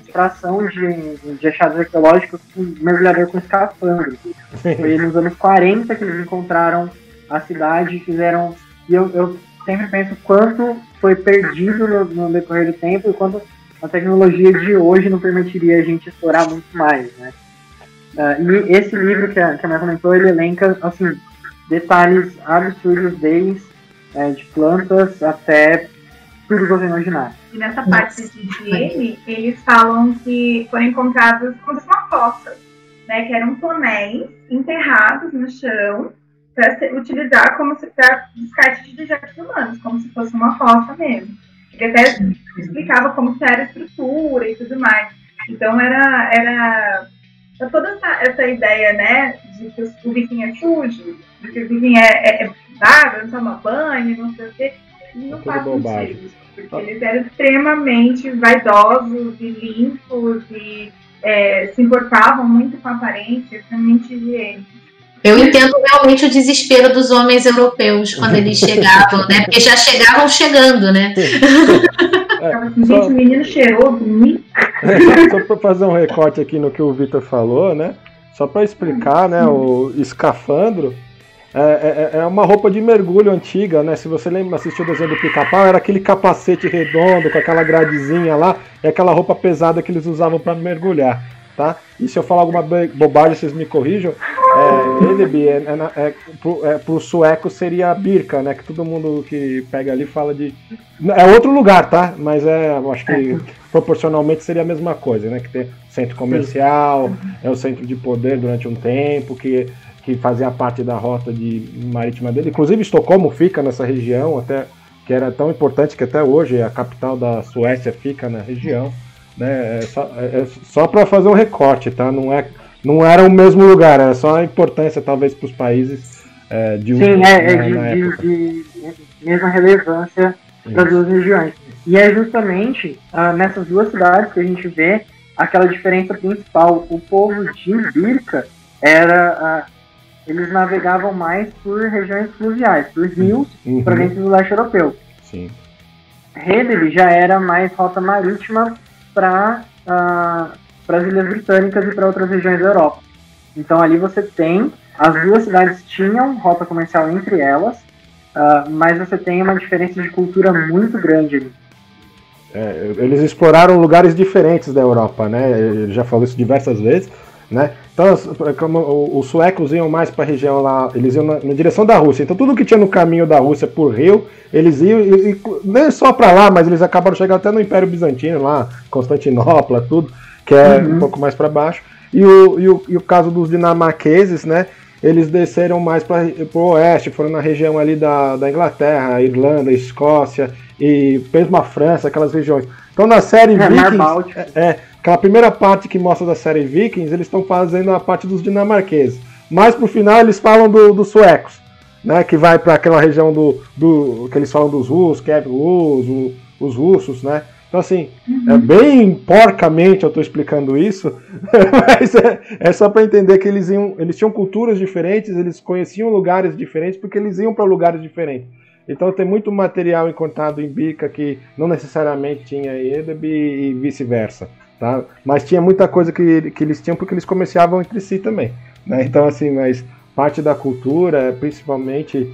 Speaker 3: extração de achados arqueológicos com mergulhador com escafandro. Foi nos anos 40 que eles encontraram a cidade e fizeram... E eu sempre penso quanto foi perdido no decorrer do tempo e quanto a tecnologia de hoje não permitiria a gente explorar muito mais, né? E esse livro que a Mel comentou, ele elenca, assim, detalhes absurdos desde de plantas até tudo que você imaginar.
Speaker 4: E nessa parte de higiene, eles falam que foram encontrados como se fosse uma fossa, né? Que eram tonéis enterrados no chão para utilizar como se para descarte de dejetos humanos, como se fosse uma fossa mesmo. Ele até explicava como que era a estrutura e tudo mais. Então era toda essa ideia, né, de que o viking é sujo, de que o viking é bárbaro, não toma banho, não sei o quê, não faz sentido. Porque eles eram extremamente vaidosos e limpos e se importavam muito com a aparência, extremamente higiênicos.
Speaker 2: Eu entendo realmente o desespero dos homens europeus quando eles chegavam, né? Porque já chegavam chegando, né?
Speaker 4: Gente, o menino cheirou bonito.
Speaker 1: Só para fazer um recorte aqui no que o Vitor falou, né? Só para explicar, né? O escafandro é uma roupa de mergulho antiga, né? Se você lembra, assistiu o desenho do Pica-Pau, era aquele capacete redondo com aquela gradezinha lá, é aquela roupa pesada que eles usavam para mergulhar, tá? E se eu falar alguma bobagem, vocês me corrijam. Pro sueco seria a birka, né? Que todo mundo que pega ali fala de... É outro lugar, tá? Mas eu acho que proporcionalmente seria a mesma coisa, né? Que tem centro comercial, é o centro de poder durante um tempo, que fazia parte da rota marítima dele. Inclusive Estocolmo fica nessa região, até que era tão importante que até hoje a capital da Suécia fica na região, né? Só para fazer um recorte, tá? Não era o mesmo lugar, era só a importância talvez para os países de
Speaker 3: mesma relevância das duas regiões. E é justamente nessas duas cidades que a gente vê aquela diferença principal. O povo de Birka eles navegavam mais por regiões fluviais, por rios, para dentro do leste europeu.
Speaker 1: Sim.
Speaker 3: Hedeby já era mais rota marítima para as Ilhas Britânicas e para outras regiões da Europa. Então ali você tem, as duas cidades tinham rota comercial entre elas, mas você tem uma diferença de cultura muito grande ali.
Speaker 1: Eles exploraram lugares diferentes da Europa, né? Eu já falei isso diversas vezes, né? Então, como os suecos iam mais para a região lá, eles iam na direção da Rússia. Então, tudo que tinha no caminho da Rússia por rio, eles iam, nem só para lá, mas eles acabaram chegando até no Império Bizantino, lá, Constantinopla, tudo, que é um pouco mais para baixo. E o caso dos dinamarqueses, né? Eles desceram mais para o oeste, foram na região ali da Inglaterra, Irlanda, Escócia e mesmo a França, aquelas regiões. Então, na série Vikings, aquela primeira parte que mostra da série Vikings, eles estão fazendo a parte dos dinamarqueses. Mas pro final eles falam dos suecos, né? Que vai para aquela região que eles falam dos russos, que é os russos, né? Então assim, bem porcamente eu estou explicando isso, mas é só para entender que eles tinham culturas diferentes, eles conheciam lugares diferentes porque eles iam para lugares diferentes. Então tem muito material encontrado em Birka que não necessariamente tinha em Hedeby e vice-versa. Tá? Mas tinha muita coisa que eles tinham porque eles comerciavam entre si também, né? Então assim, mas parte da cultura, principalmente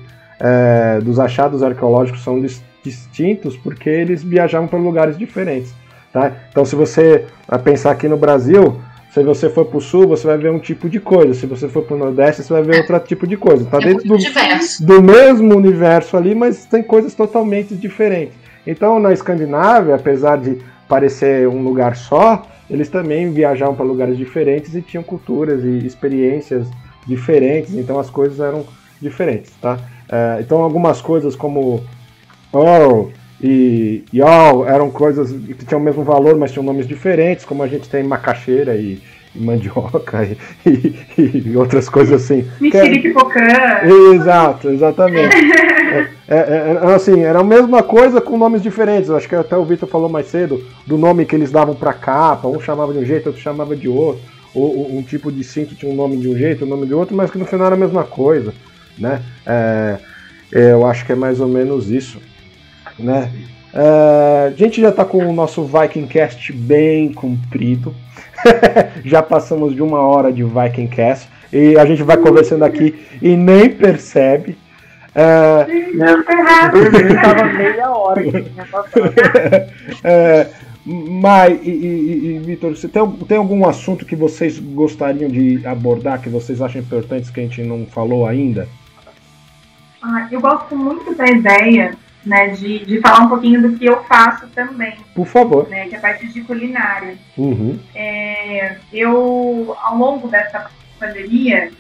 Speaker 1: dos achados arqueológicos, são distintos porque eles viajavam para lugares diferentes, tá? Então se você pensar aqui no Brasil, se você for para o sul, você vai ver um tipo de coisa, se você for para o nordeste, você vai ver outro tipo de coisa. Tá dentro do mesmo universo ali, mas tem coisas totalmente diferentes. Então na Escandinávia, apesar de parecer um lugar só, eles também viajavam para lugares diferentes e tinham culturas e experiências diferentes, então as coisas eram diferentes, tá? Então algumas coisas como Earl e Jarl eram coisas que tinham o mesmo valor, mas tinham nomes diferentes, como a gente tem macaxeira e mandioca e outras coisas assim.
Speaker 4: Mexeriquipocã.
Speaker 1: Exato, exatamente. Assim, era a mesma coisa com nomes diferentes. Acho que até o Vitor falou mais cedo do nome que eles davam para capa. Um chamava de um jeito, outro chamava de outro. Ou um tipo de cinto tinha um nome de um jeito, um nome de outro, mas que no final era a mesma coisa, né? Eu acho que é mais ou menos isso, né? A gente já está com o nosso Vikingcast bem comprido. Já passamos de 1 hora de Vikingcast e a gente vai conversando aqui e nem percebe.
Speaker 3: Eu estava meia hora que tinha passado.
Speaker 1: Mai e Vitor, você tem algum assunto que vocês gostariam de abordar, que vocês acham importantes que a gente não falou ainda?
Speaker 4: Eu gosto muito da ideia né, de falar um pouquinho do que eu faço também.
Speaker 1: Por favor.
Speaker 4: Né, que é a parte de culinária.
Speaker 1: Uhum.
Speaker 4: Eu, ao longo dessa pandemia,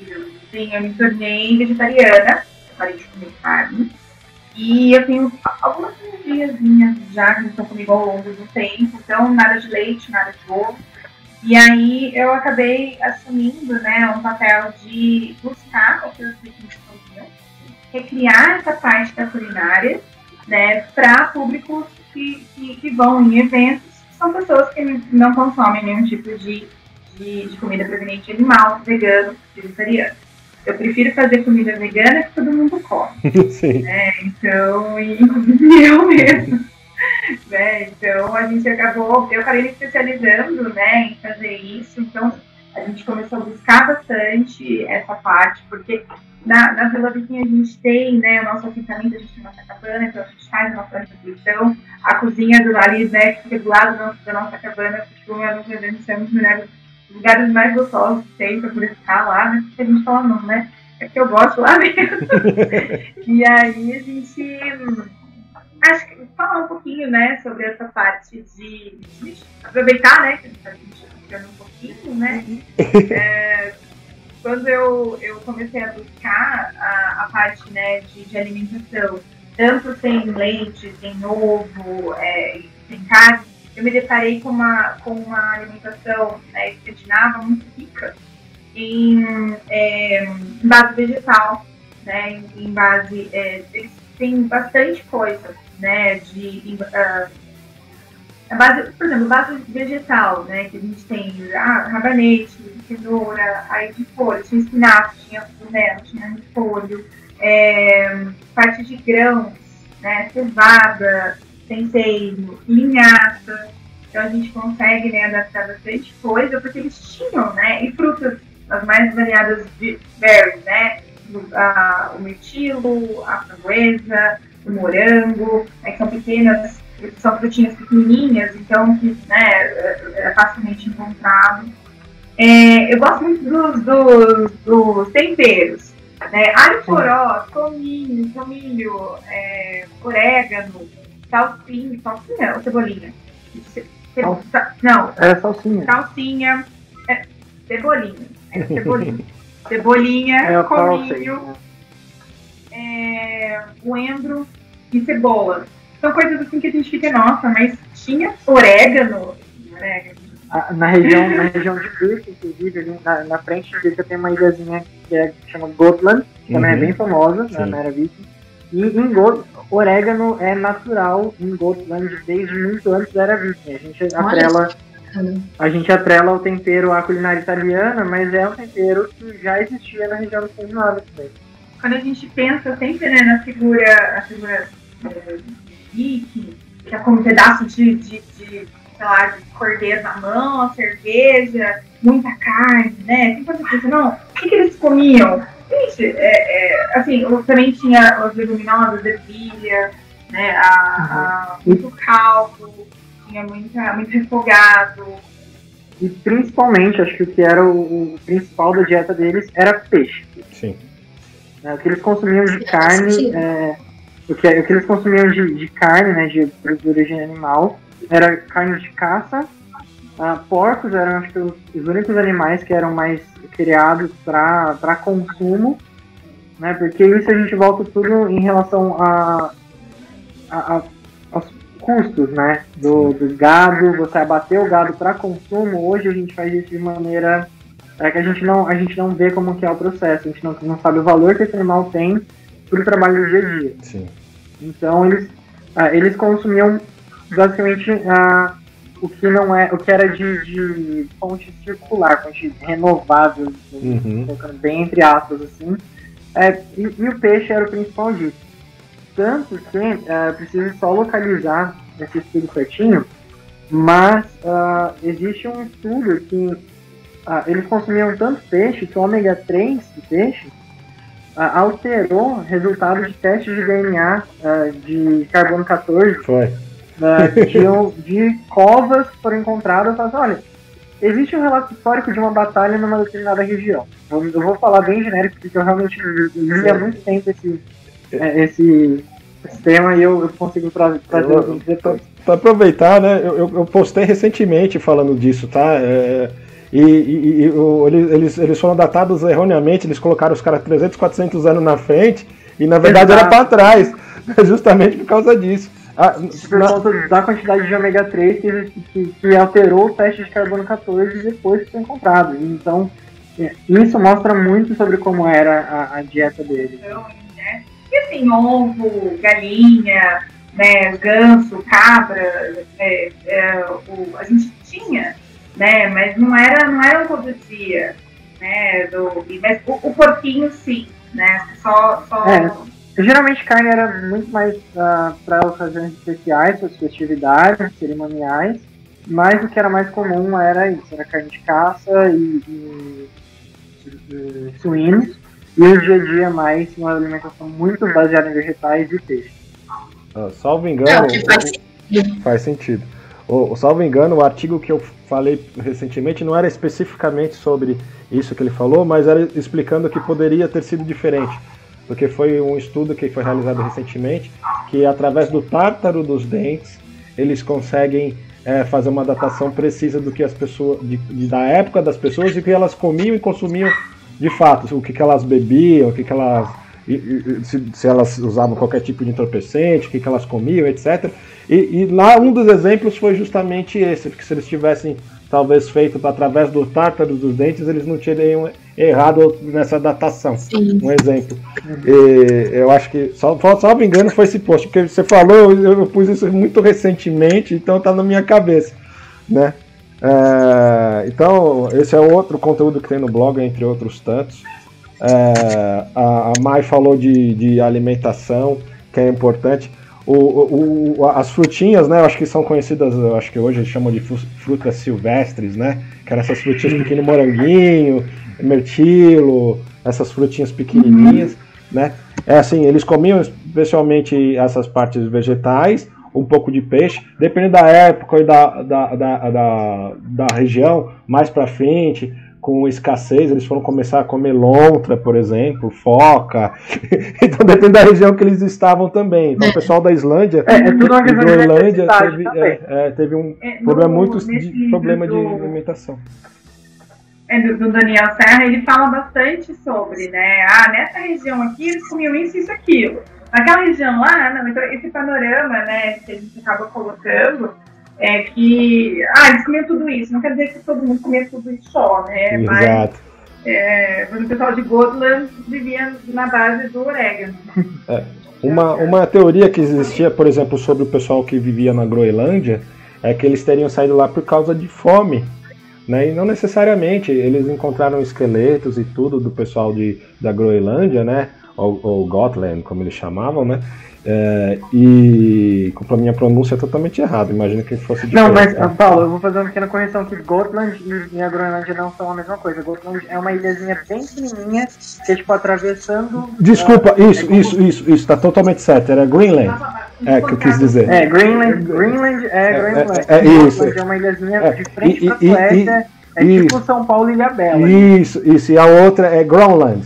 Speaker 4: eu me tornei vegetariana, parei de comer carne, e eu tenho algumas diazinhas já que estão comigo ao longo do tempo, então nada de leite, nada de ovo. E aí eu acabei assumindo, né, um papel de buscar o que os vikings faziam, recriar essa parte da culinária, né, para públicos que vão em eventos, que são pessoas que não consomem nenhum tipo de comida proveniente de animal, vegano, vegetariano. Eu prefiro fazer comida vegana que todo mundo come.
Speaker 1: Sim.
Speaker 4: Né? Então, inclusive eu mesmo. Né? Então, a gente acabou, eu acabei me especializando, né, em fazer isso. Então, a gente começou a buscar bastante essa parte, porque na Vila Viking a gente tem, né, o nosso assentamento, a gente tem nossa cabana, então a gente faz a nossa refeição. A cozinha do ali, né, que fica do lado da nossa cabana, porque o meu grande é um dos lugares mais gostosos que tem pra poder ficar lá, né, porque a gente fala não, né, é que eu gosto lá mesmo. E aí a gente, acho que falar um pouquinho, né, sobre essa parte de aproveitar, né, que a gente está ficando um pouquinho, né, quando eu comecei a buscar a parte, né, de alimentação, tanto sem leite, sem ovo, sem carne, eu me deparei com uma alimentação, né, escandinava muito rica em base vegetal, né, em base, eles têm bastante coisa, né, a base, por exemplo, base vegetal, né, que a gente tem rabanete, cenoura, aí de folha, tinha espinafre, tinha cogumelo, tinha repolho, parte de grãos, né, cevada, centeio, linhaça. Então a gente consegue, né, adaptar bastante coisa, porque eles tinham, né, e frutas as mais variadas de berries, né, o mirtilo, a framboesa, o morango, né, que são pequenas, são frutinhas pequenininhas, então que, né, é facilmente encontrado. Eu gosto muito dos temperos, né, alho poró, tomilho, orégano, salsinha ou cebolinha? Não.
Speaker 3: É salsinha.
Speaker 4: Salsinha, cebolinha. Cebolinha, cominho, coentro e cebola. São coisas assim que a gente fica, nossa, mas tinha orégano.
Speaker 3: Na região de Birka, inclusive, ali na frente de Birka tem uma ilhazinha que chama Gotland, que também é bem famosa, na era Viking. E orégano é natural em Gotland desde muito antes da era Viking. A gente atrela o tempero à culinária italiana, mas é um tempero que já existia na região escandinava também.
Speaker 4: Quando a gente pensa sempre, né, na figura Viking, que é como um pedaço de cordeiro na mão, a cerveja, muita carne, né? Sempre você pensa, não, o que eles comiam? Gente, assim, também tinha os leguminosas, ervilha, né? Muito caldo, tinha muito refogado.
Speaker 3: E principalmente, acho que o que era o principal da dieta deles era peixe.
Speaker 1: Sim.
Speaker 3: O que eles consumiam de carne, o que eles consumiam de carne, né, de origem animal, era carne de caça. Porcos eram, acho que, os únicos animais que eram mais criados para consumo, né, porque isso a gente volta tudo em relação aos custos, né, do gado. Você abater o gado para consumo, hoje a gente faz isso de maneira que a gente não vê como que é o processo, a gente não sabe o valor que esse animal tem para o trabalho do dia a dia.
Speaker 1: Sim.
Speaker 3: Então eles consumiam basicamente o que era de fonte circular, fonte renovável, colocando bem entre aspas assim, e o peixe era o principal disso. Tanto que preciso só localizar esse estudo certinho, mas existe um estudo que eles consumiam tanto peixe que o ômega 3 do peixe alterou resultados de testes de DNA de carbono 14 de covas que foram encontradas. Mas, olha, existe um relato histórico de uma batalha numa determinada região. Eu vou falar bem genérico, porque eu realmente li há muito tempo esse tema e eu consigo trazer depois.
Speaker 1: Para aproveitar, né? Eu postei recentemente falando disso, tá? Eles foram datados erroneamente, eles colocaram os caras 300, 400 anos na frente e na verdade era para trás, justamente por causa disso.
Speaker 3: Por conta da quantidade de ômega 3 que alterou o teste de carbono 14 depois que foi encontrado. Então, isso mostra muito sobre como era a dieta dele.
Speaker 4: E assim, ovo, galinha, né, ganso, cabra, a gente tinha, né, mas não era todo dia, né, mas o porquinho sim, né, só...
Speaker 3: Geralmente carne era muito mais para ocasiões especiais, para festividades, cerimoniais, mas o que era mais comum era isso, era carne de caça e suínos, e o dia a dia mais uma alimentação muito baseada em vegetais e peixe.
Speaker 1: Salvo engano, faz sentido. Salvo engano, o artigo que eu falei recentemente não era especificamente sobre isso que ele falou, mas era explicando que poderia ter sido diferente. Porque foi um estudo que foi realizado recentemente, que através do tártaro dos dentes, eles conseguem fazer uma datação precisa do que as pessoas, da época das pessoas e o que elas comiam e consumiam de fato, o que elas bebiam, o que elas, se elas usavam qualquer tipo de entorpecente, o que elas comiam, etc. E lá um dos exemplos foi justamente esse, porque se eles tivessem talvez feito através do tártaro dos dentes, eles não teriam errado nessa datação. Sim. Um exemplo. E eu acho que, salvo engano, foi esse post, porque você falou, eu pus isso muito recentemente, então tá na minha cabeça, né? Então, esse é outro conteúdo que tem no blog, entre outros tantos. A Mai falou de alimentação, que é importante. As frutinhas, né, eu acho que são conhecidas, eu acho que hoje eles chamam de frutas silvestres, né, que eram essas frutinhas pequenas, moranguinho, mirtilo, essas frutinhas pequenininhas, né, assim, eles comiam especialmente essas partes vegetais, um pouco de peixe, dependendo da época e da região, mais pra frente, com escassez, eles foram começar a comer lontra, por exemplo, foca. Então depende da região que eles estavam também. Então o pessoal da Islândia,
Speaker 3: tudo uma questão de
Speaker 1: Groenlândia, teve um problema problema de alimentação.
Speaker 4: Do Daniel Serra, ele fala bastante sobre, né? Nessa região aqui eles comiam isso, isso, aquilo. Naquela região lá, não, então esse panorama, né, que a gente acaba colocando, que eles comiam tudo isso, não quer dizer que todo mundo comia tudo isso só, né?
Speaker 1: Exato.
Speaker 4: Mas o pessoal de Gotland vivia na base do orégano.
Speaker 1: Uma teoria que existia, por exemplo, sobre o pessoal que vivia na Groenlândia é que eles teriam saído lá por causa de fome, né? E não necessariamente, eles encontraram esqueletos e tudo do pessoal da Groenlândia, né? Ou Gotland, como eles chamavam, né? E com a minha pronúncia é totalmente errada, imagina que fosse diferente.
Speaker 3: Não, mas Paulo, eu vou fazer uma pequena correção que Gotland e a Groenlândia não são a mesma coisa. Gotland é uma ilhazinha bem pequenininha que é tipo atravessando...
Speaker 1: Desculpa, isso, tá totalmente certo, era Greenland, que eu quis dizer.
Speaker 3: Greenland é Groenlândia.
Speaker 1: Isso.
Speaker 3: Gotland é uma ilhazinha de frente pra Suécia. Tipo São Paulo e Ilhabela.
Speaker 1: Isso, e a outra é Groenland,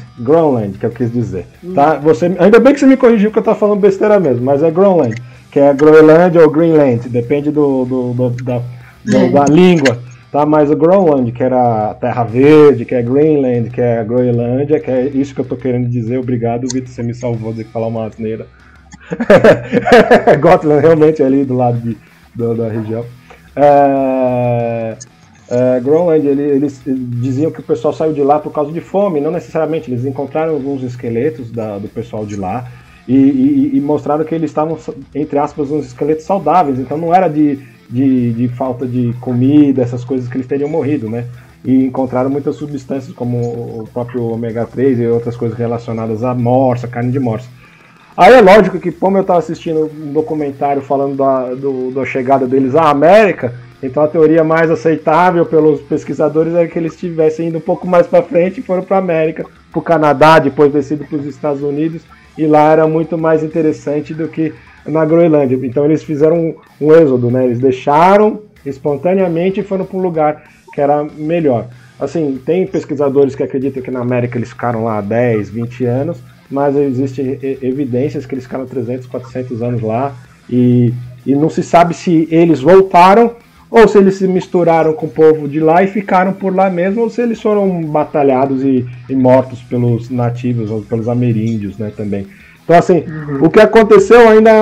Speaker 1: que eu quis dizer. Tá? Ainda bem que você me corrigiu que eu tava falando besteira mesmo, mas é Groenland, que é Groenlândia ou Greenland, depende da língua. Tá? Mas o Groenland, que era a Terra Verde, que é Greenland, que é a Groenlândia, que é isso que eu tô querendo dizer. Obrigado, Vitor, você me salvou de falar uma asneira. Gotland realmente é ali do lado da região. Groenland, eles diziam que o pessoal saiu de lá por causa de fome, não necessariamente, eles encontraram alguns esqueletos do pessoal de lá e mostraram que eles estavam, entre aspas, uns esqueletos saudáveis, então não era de falta de comida, essas coisas que eles teriam morrido, né? E encontraram muitas substâncias como o próprio ômega 3 e outras coisas relacionadas à morsa, carne de morsa. Aí é lógico que, como eu estava assistindo um documentário falando da chegada deles à América, então a teoria mais aceitável pelos pesquisadores é que eles estivessem indo um pouco mais para frente e foram para a América, para o Canadá, depois descido para os Estados Unidos, e lá era muito mais interessante do que na Groenlândia. Então eles fizeram um êxodo, né? Eles deixaram espontaneamente e foram para um lugar que era melhor. Assim, tem pesquisadores que acreditam que na América eles ficaram lá 10, 20 anos, mas existem evidências que eles ficaram 300, 400 anos lá, e não se sabe se eles voltaram, ou se eles se misturaram com o povo de lá e ficaram por lá mesmo, ou se eles foram batalhados e mortos pelos nativos, ou pelos ameríndios, né, também. Então, assim, o que aconteceu ainda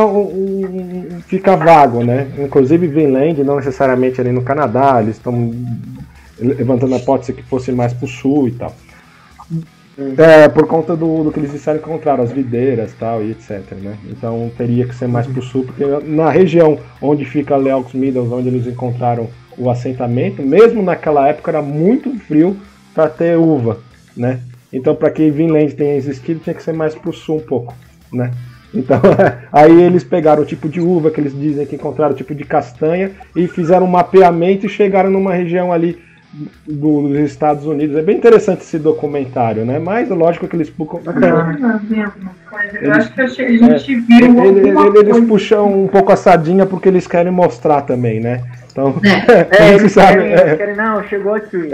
Speaker 1: fica vago, né? Inclusive, Vinland, não necessariamente ali no Canadá, eles estão levantando a hipótese que fosse mais pro sul e tal. Por conta do que eles disseram que encontraram, as videiras tal, e etc, né? Então teria que ser mais pro sul, porque na região onde fica Laux Meadows, onde eles encontraram o assentamento, mesmo naquela época era muito frio para ter uva, né? Então, para que Vinland tenha existido, tinha que ser mais pro sul um pouco, né? Então, aí eles pegaram o tipo de uva que eles dizem que encontraram, o tipo de castanha, e fizeram um mapeamento e chegaram numa região ali dos Estados Unidos. É bem interessante esse documentário, né? Mas lógico que eles
Speaker 4: eu acho que a gente viu
Speaker 1: eles puxam um pouco a sardinha porque eles querem mostrar também, né? Então,
Speaker 3: eles querem, não, chegou aqui.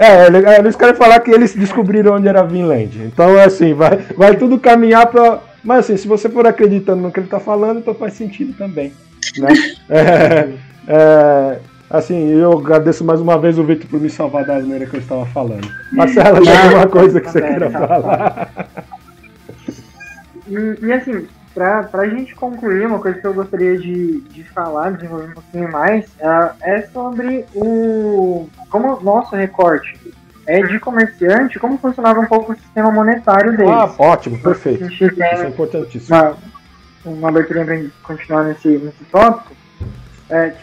Speaker 1: Eles querem falar que eles descobriram onde era Vinland. Então, assim, vai tudo caminhar para. Mas, assim, se você for acreditando no que ele está falando, então faz sentido também, né? Assim, eu agradeço mais uma vez o Victor por me salvar da asneira que eu estava falando. Marcela, tem alguma coisa que você queira falar?
Speaker 3: E assim, pra gente concluir, uma coisa que eu gostaria de falar, desenvolver um pouquinho mais, é sobre como o nosso recorte é de comerciante, como funcionava um pouco o sistema monetário deles.
Speaker 1: Ótimo, perfeito. Isso é importantíssimo.
Speaker 3: Uma abertura para continuar nesse tópico.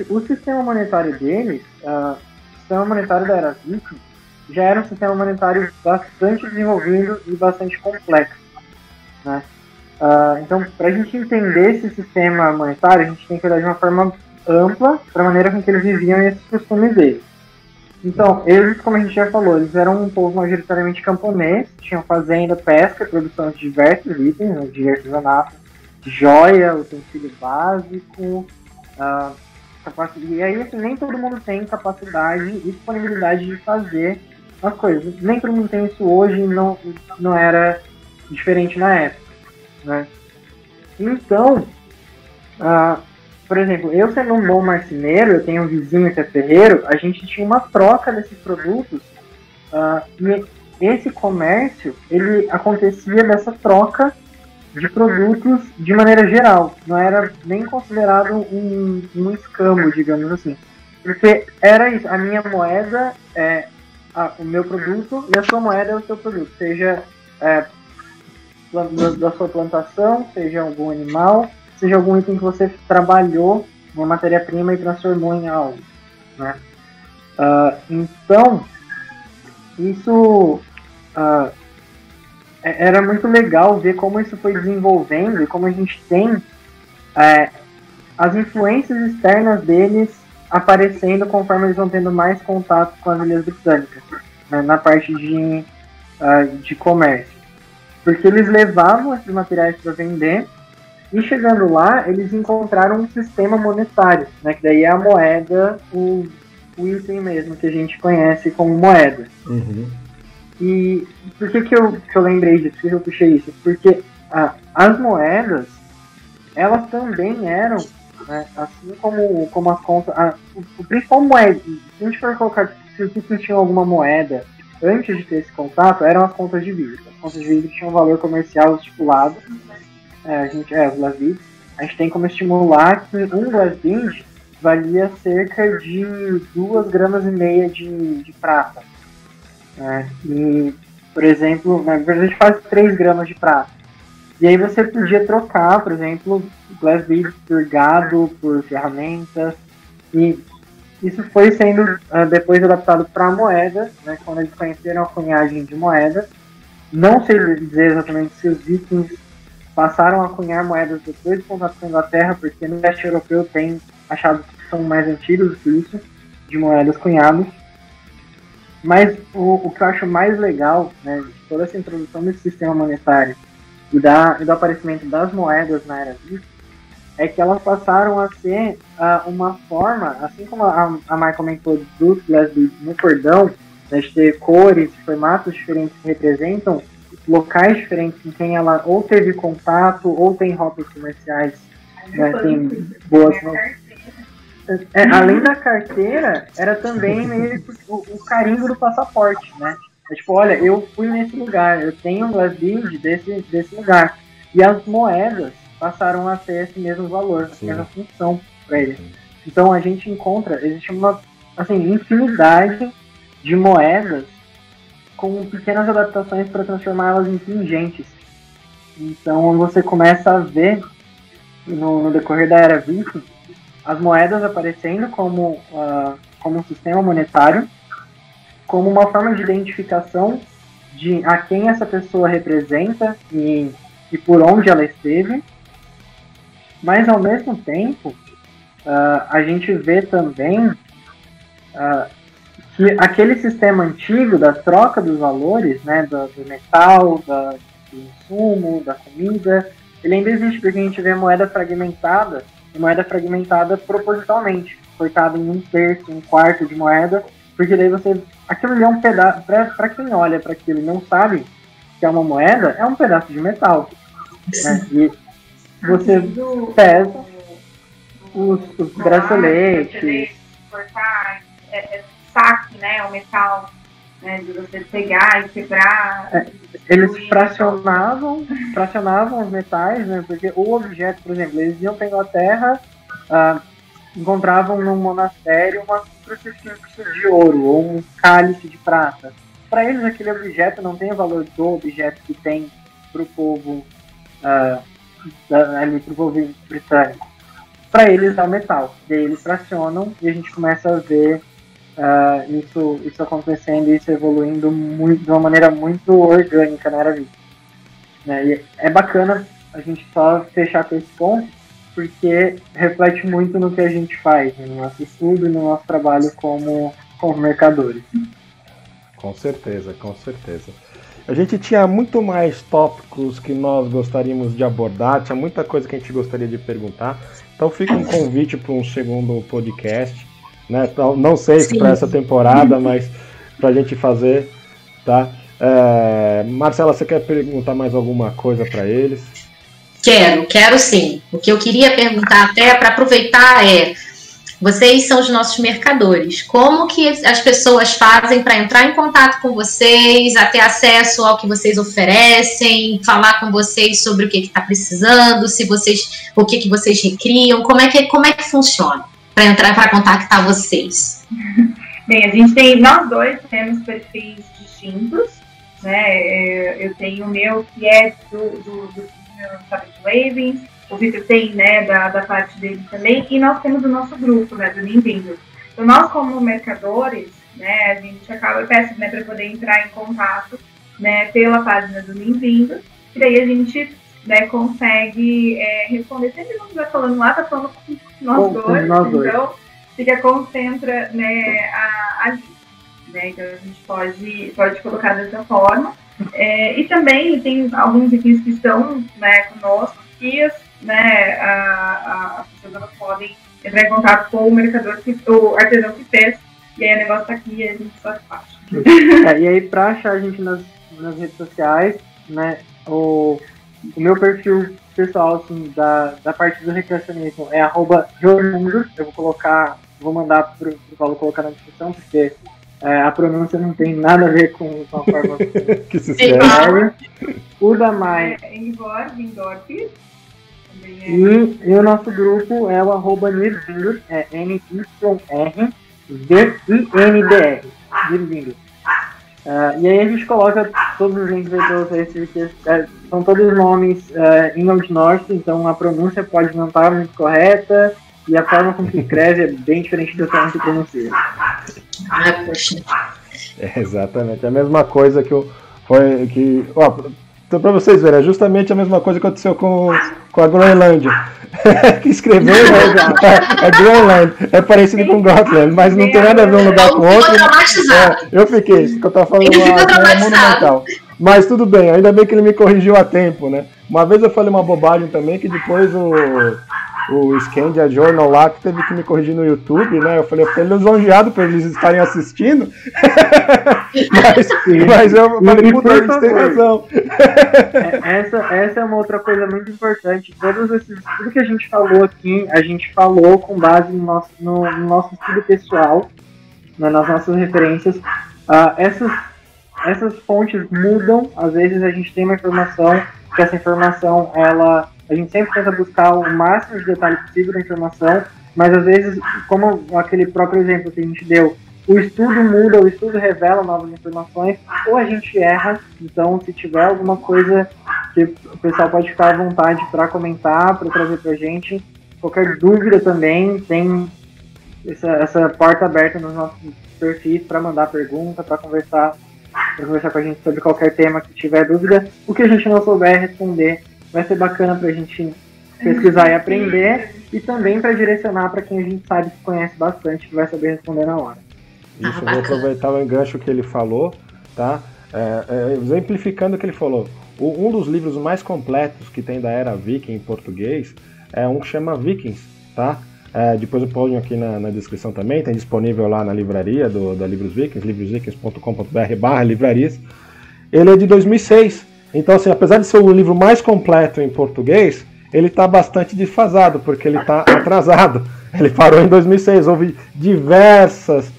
Speaker 3: O sistema monetário deles, o sistema monetário da Era Viking, já era um sistema monetário bastante desenvolvido e bastante complexo, né? Então, para a gente entender esse sistema monetário, a gente tem que olhar de uma forma ampla para a maneira com que eles viviam e esses costumes deles. Então, eles, como a gente já falou, eles eram um povo majoritariamente camponês, tinham fazenda, pesca, produção de diversos itens, né, de artesanato, joia, utensílio básico, e aí, assim, nem todo mundo tem capacidade e disponibilidade de fazer as coisas. Nem todo mundo tem isso hoje e não era diferente na época, né? Então, por exemplo, eu sendo um bom marceneiro, eu tenho um vizinho que é ferreiro, a gente tinha uma troca desses produtos, e esse comércio, ele acontecia dessa troca de produtos de maneira geral, não era nem considerado um escambo, digamos assim, porque era isso, a minha moeda é o meu produto e a sua moeda é o seu produto, seja da sua plantação, seja algum animal, seja algum item que você trabalhou, uma matéria-prima e transformou em algo, né? Então, isso era muito legal ver como isso foi desenvolvendo e como a gente tem as influências externas deles aparecendo conforme eles vão tendo mais contato com as ilhas britânicas, né, na parte de comércio. Porque eles levavam esses materiais para vender e chegando lá, eles encontraram um sistema monetário, né, que daí é a moeda, o item mesmo que a gente conhece como moeda.
Speaker 1: Uhum.
Speaker 3: E por que eu lembrei disso? Por que eu puxei isso? Porque as moedas, elas também eram, né, assim como as contas... o principal moeda, se a gente for colocar, se tinha alguma moeda antes de ter esse contato, eram as contas de vidro. As contas de vidro tinham um valor comercial estipulado. Os Glasbind. A gente tem como estimular que um Glasbind valia cerca de 2,5 gramas de prata. E, por exemplo, na verdade a gente faz 3 gramas de prata. E aí você podia trocar, por exemplo, Glasbind por gado, por ferramentas. E isso foi sendo depois adaptado para a moeda, né, quando eles conheceram a cunhagem de moedas. Não sei dizer exatamente se os vikings passaram a cunhar moedas depois do contato com a Inglaterra, porque no leste europeu tem achados que são mais antigos do que isso, de moedas cunhadas. Mas o que eu acho mais legal, né, de toda essa introdução desse sistema monetário e do aparecimento das moedas na Era Viking, é que elas passaram a ser uma forma, assim como a Mai comentou dos Glasbind no cordão, né, de ter cores, formatos diferentes que representam locais diferentes em quem ela ou teve contato, ou tem rotas comerciais, né, tem boas... Além da carteira, era também meio que o carimbo do passaporte, né? Tipo, olha, eu fui nesse lugar, eu tenho um Glassbuild desse lugar. E as moedas passaram a ter esse mesmo valor, essa mesma função para eles. Então a gente encontra, existe uma infinidade de moedas com pequenas adaptações para transformá-las em pingentes. Então você começa a ver no decorrer da era Viking as moedas aparecendo como um sistema monetário, como uma forma de identificação de a quem essa pessoa representa e por onde ela esteve. Mas ao mesmo tempo a gente vê também que aquele sistema antigo da troca dos valores, né, do metal, do insumo, da comida, ele ainda existe, porque a gente vê moeda fragmentada propositalmente, cortada em 1/3, 1/4 de moeda, porque daí aquilo ali é um pedaço, para quem olha para aquilo e não sabe que é uma moeda, é um pedaço de metal, né? E você pesa os braceletes,
Speaker 4: cortar, saque, né, o metal, né, de você pegar e quebrar.
Speaker 3: Eles fracionavam os metais, né, porque o objeto, por exemplo, eles iam para a Inglaterra, encontravam num monastério uma crucifixo de ouro ou um cálice de prata. Para eles aquele objeto não tem o valor do objeto que tem para o povo ali para o povo britânico. Para eles é o metal. Daí eles fracionam e a gente começa a ver isso acontecendo e isso evoluindo de uma maneira muito orgânica na era Viking. Né? E é bacana a gente só fechar com esse ponto, porque reflete muito no que a gente faz, né? No nosso estudo e no nosso trabalho como mercadores.
Speaker 1: Com certeza, com certeza. A gente tinha muito mais tópicos que nós gostaríamos de abordar, tinha muita coisa que a gente gostaria de perguntar, então fica um convite para um segundo podcast, né? Então, não sei se para essa temporada, mas para a gente fazer, tá? Marcela, você quer perguntar mais alguma coisa para eles?
Speaker 2: Quero sim. O que eu queria perguntar até para aproveitar vocês são os nossos mercadores. Como que as pessoas fazem para entrar em contato com vocês, a ter acesso ao que vocês oferecem, falar com vocês sobre o que está precisando, o que vocês recriam, como é que funciona para contactar vocês?
Speaker 4: Bem, nós dois temos perfis distintos, né? Eu tenho o meu que é do Savage Waving, o Victor tem, né, da parte dele também, e nós temos o nosso grupo, né, do Ninvindo. Então, nós como mercadores, né, a gente acaba peço, né, para poder entrar em contato, né, pela página do Ninvindo, e daí a gente, né, consegue responder. Sempre não estiver falando lá, tá falando com nós dois, então fica concentra, né, ali, né, então a gente pode colocar dessa forma. E também tem alguns aqui que estão, né, conosco, que né, as pessoas podem entrar em contato com o mercador, o artesão que fez, e aí o negócio tá aqui e a gente só faz.
Speaker 3: E aí, pra achar a gente nas redes sociais, né, o meu perfil pessoal, assim, da parte do recreacionismo é @jormundo. Eu vou mandar pro Paulo colocar na descrição, porque a pronúncia não tem nada a ver com a forma
Speaker 1: que se escreve.
Speaker 3: O da Mai
Speaker 4: Indorf.
Speaker 3: E o nosso grupo é o @Nirvindur, NYRVINDR, Nirvindur. E aí a gente coloca todos os links aí pra vocês, porque são todos nomes em Old Norse, então a pronúncia pode não estar muito correta e a forma como se escreve é bem diferente da forma que pronuncia.
Speaker 2: Poxa.
Speaker 1: Exatamente, a mesma coisa então, para vocês verem, é justamente a mesma coisa que aconteceu com a Groenlândia. Que escreveu é Groenland, é parecido com Gotland, mas não tem nada a ver um lugar com o outro. Eu fiquei, isso que eu tava falando lá, monumental. Mas tudo bem, ainda bem que ele me corrigiu a tempo, né? Uma vez eu falei uma bobagem também, que depois o o Scandia Journal lá, que teve que me corrigir no YouTube, né? Eu falei, eu fiquei lisonjeado por eles estarem assistindo. mas eu falei, puta, eles têm razão.
Speaker 3: Essa é uma outra coisa muito importante. Tudo que a gente falou aqui, a gente falou com base no nosso estudo pessoal, nas nossas referências. Essas fontes mudam, às vezes a gente tem uma informação, que essa informação, a gente sempre tenta buscar o máximo de detalhe possível da informação, mas às vezes, como aquele próprio exemplo que a gente deu, o estudo muda, o estudo revela novas informações, ou a gente erra. Então, se tiver alguma coisa que o pessoal pode ficar à vontade para comentar, para trazer para a gente, qualquer dúvida também, tem essa porta aberta nos nossos perfis para mandar pergunta, para conversar com a gente sobre qualquer tema que tiver dúvida. O que a gente não souber responder vai ser bacana para a gente pesquisar e aprender, e também para direcionar para quem a gente sabe que conhece bastante, que vai saber responder na hora.
Speaker 1: Isso, vou aproveitar o engancho que ele falou, tá? Exemplificando o que ele falou. Um dos livros mais completos que tem da era Viking em português é um que chama Vikings, tá? Depois eu ponho aqui na descrição também, tem disponível lá na livraria da Livros Vikings, livrosvikings.com.br/livrarias. Ele é de 2006, então assim, apesar de ser o livro mais completo em português, ele está bastante desfasado, porque ele está atrasado. Ele parou em 2006, houve diversas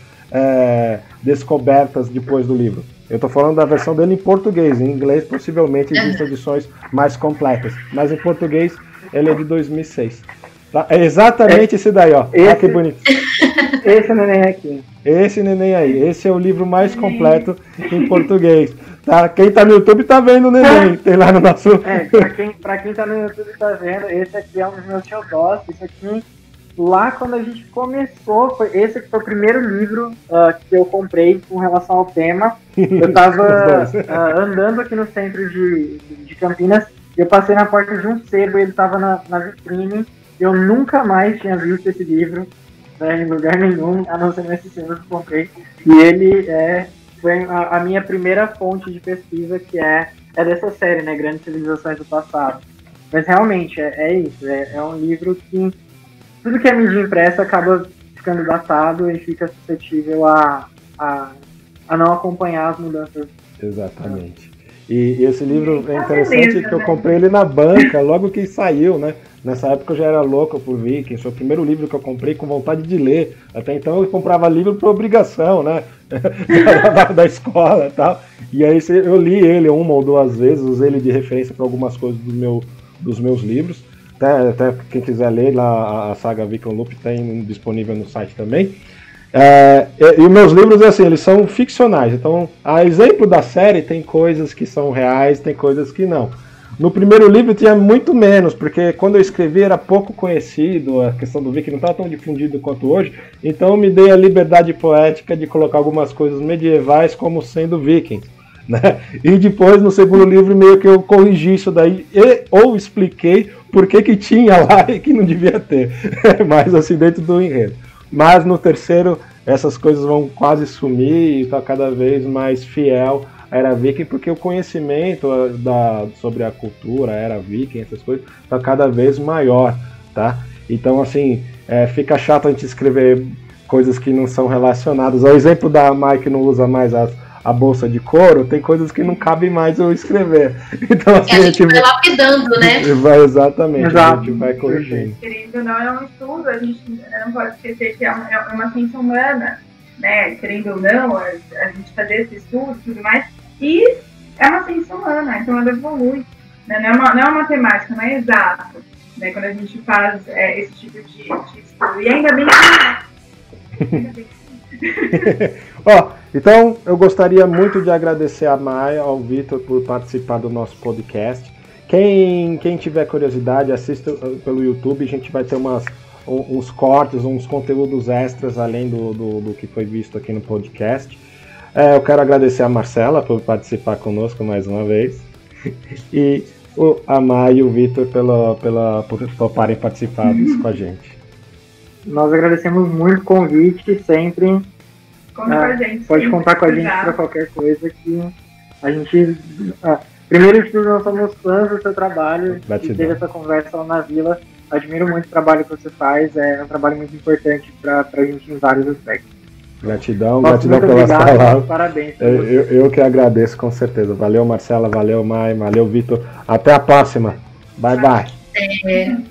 Speaker 1: descobertas depois do livro. Eu estou falando da versão dele em português, em inglês possivelmente existem edições mais completas, mas em português ele é de 2006. Tá? É exatamente esse daí, ó. Olha que bonito.
Speaker 3: Esse neném aqui.
Speaker 1: Esse neném aí. Esse é o livro mais completo em português. Tá? Quem tá no YouTube tá vendo o neném. Tem lá no nosso...
Speaker 3: Pra quem tá no YouTube tá vendo, esse aqui é um dos meus xodós. Esse aqui, lá quando a gente começou, esse aqui foi o primeiro livro que eu comprei com relação ao tema. Eu tava andando aqui no centro de Campinas, eu passei na porta de um sebo e ele tava na vitrine. Eu nunca mais tinha visto esse livro em lugar nenhum, a não ser nesse sebo que eu comprei. E ele foi a minha primeira fonte de pesquisa, que é dessa série, né, Grandes Civilizações do Passado. Mas realmente, é isso, é um livro que tudo que é mídia impressa acaba ficando datado e fica suscetível a não acompanhar as mudanças.
Speaker 1: Exatamente. E esse livro é interessante que eu comprei ele na banca, logo que saiu, né? Nessa época eu já era louco por Vikings, foi o primeiro livro que eu comprei com vontade de ler. Até então eu comprava livro por obrigação, né? da escola e tal. E aí eu li ele uma ou duas vezes, usei ele de referência para algumas coisas dos meus livros. Até quem quiser ler lá a saga Viking Loop tem disponível no site também. E meus livros, assim, eles são ficcionais. Então, a exemplo da série, tem coisas que são reais, tem coisas que não. No primeiro livro tinha muito menos, porque quando eu escrevi era pouco conhecido, a questão do Viking não estava tão difundido quanto hoje, então eu me dei a liberdade poética de colocar algumas coisas medievais como sendo Vikings, né? E depois, no segundo livro, meio que eu corrigi isso daí, ou expliquei por que tinha lá e que não devia ter, mas assim, dentro do enredo. Mas no terceiro, essas coisas vão quase sumir e está cada vez mais fiel à era Viking, porque o conhecimento sobre a cultura, a era Viking, essas coisas, está cada vez maior, tá? Então, assim, fica chato a gente escrever coisas que não são relacionadas. O exemplo da Mai, que não usa mais a bolsa de couro, tem coisas que não cabe mais eu escrever. Então, assim,
Speaker 2: a gente vai lapidando, né?
Speaker 1: Exatamente, a gente vai corrigindo.
Speaker 4: Querendo ou não, é um estudo, a gente não pode esquecer que é uma ciência humana, né? Querendo ou não, a gente fazer esse estudo e tudo mais, e é uma ciência humana, então ela evolui, né? Não é uma matemática, não é exato, né? Quando a gente faz esse tipo de estudo, e ainda bem que não é.
Speaker 1: Então eu gostaria muito de agradecer a Maia, ao Vitor por participar do nosso podcast. Quem tiver curiosidade, assista pelo YouTube, a gente vai ter uns cortes, uns conteúdos extras além do que foi visto aqui no podcast. Eu quero agradecer a Marcela por participar conosco mais uma vez, e a Maia e o Vitor por toparem participar com a gente.
Speaker 3: Nós agradecemos muito o convite, sempre.
Speaker 4: Conta com a gente.
Speaker 3: Pode contar com a gente para qualquer coisa, que a gente... primeiro de tudo, nós somos fãs do seu trabalho, e teve essa conversa lá na Vila, admiro muito o trabalho que você faz, é um trabalho muito importante para a gente em vários aspectos.
Speaker 1: Gratidão,
Speaker 3: Nossa,
Speaker 1: gratidão pelas palavras.
Speaker 3: Parabéns.
Speaker 1: Eu que agradeço, com certeza. Valeu, Marcela, valeu, Mai, valeu, Vitor. Até a próxima. Bye, bye.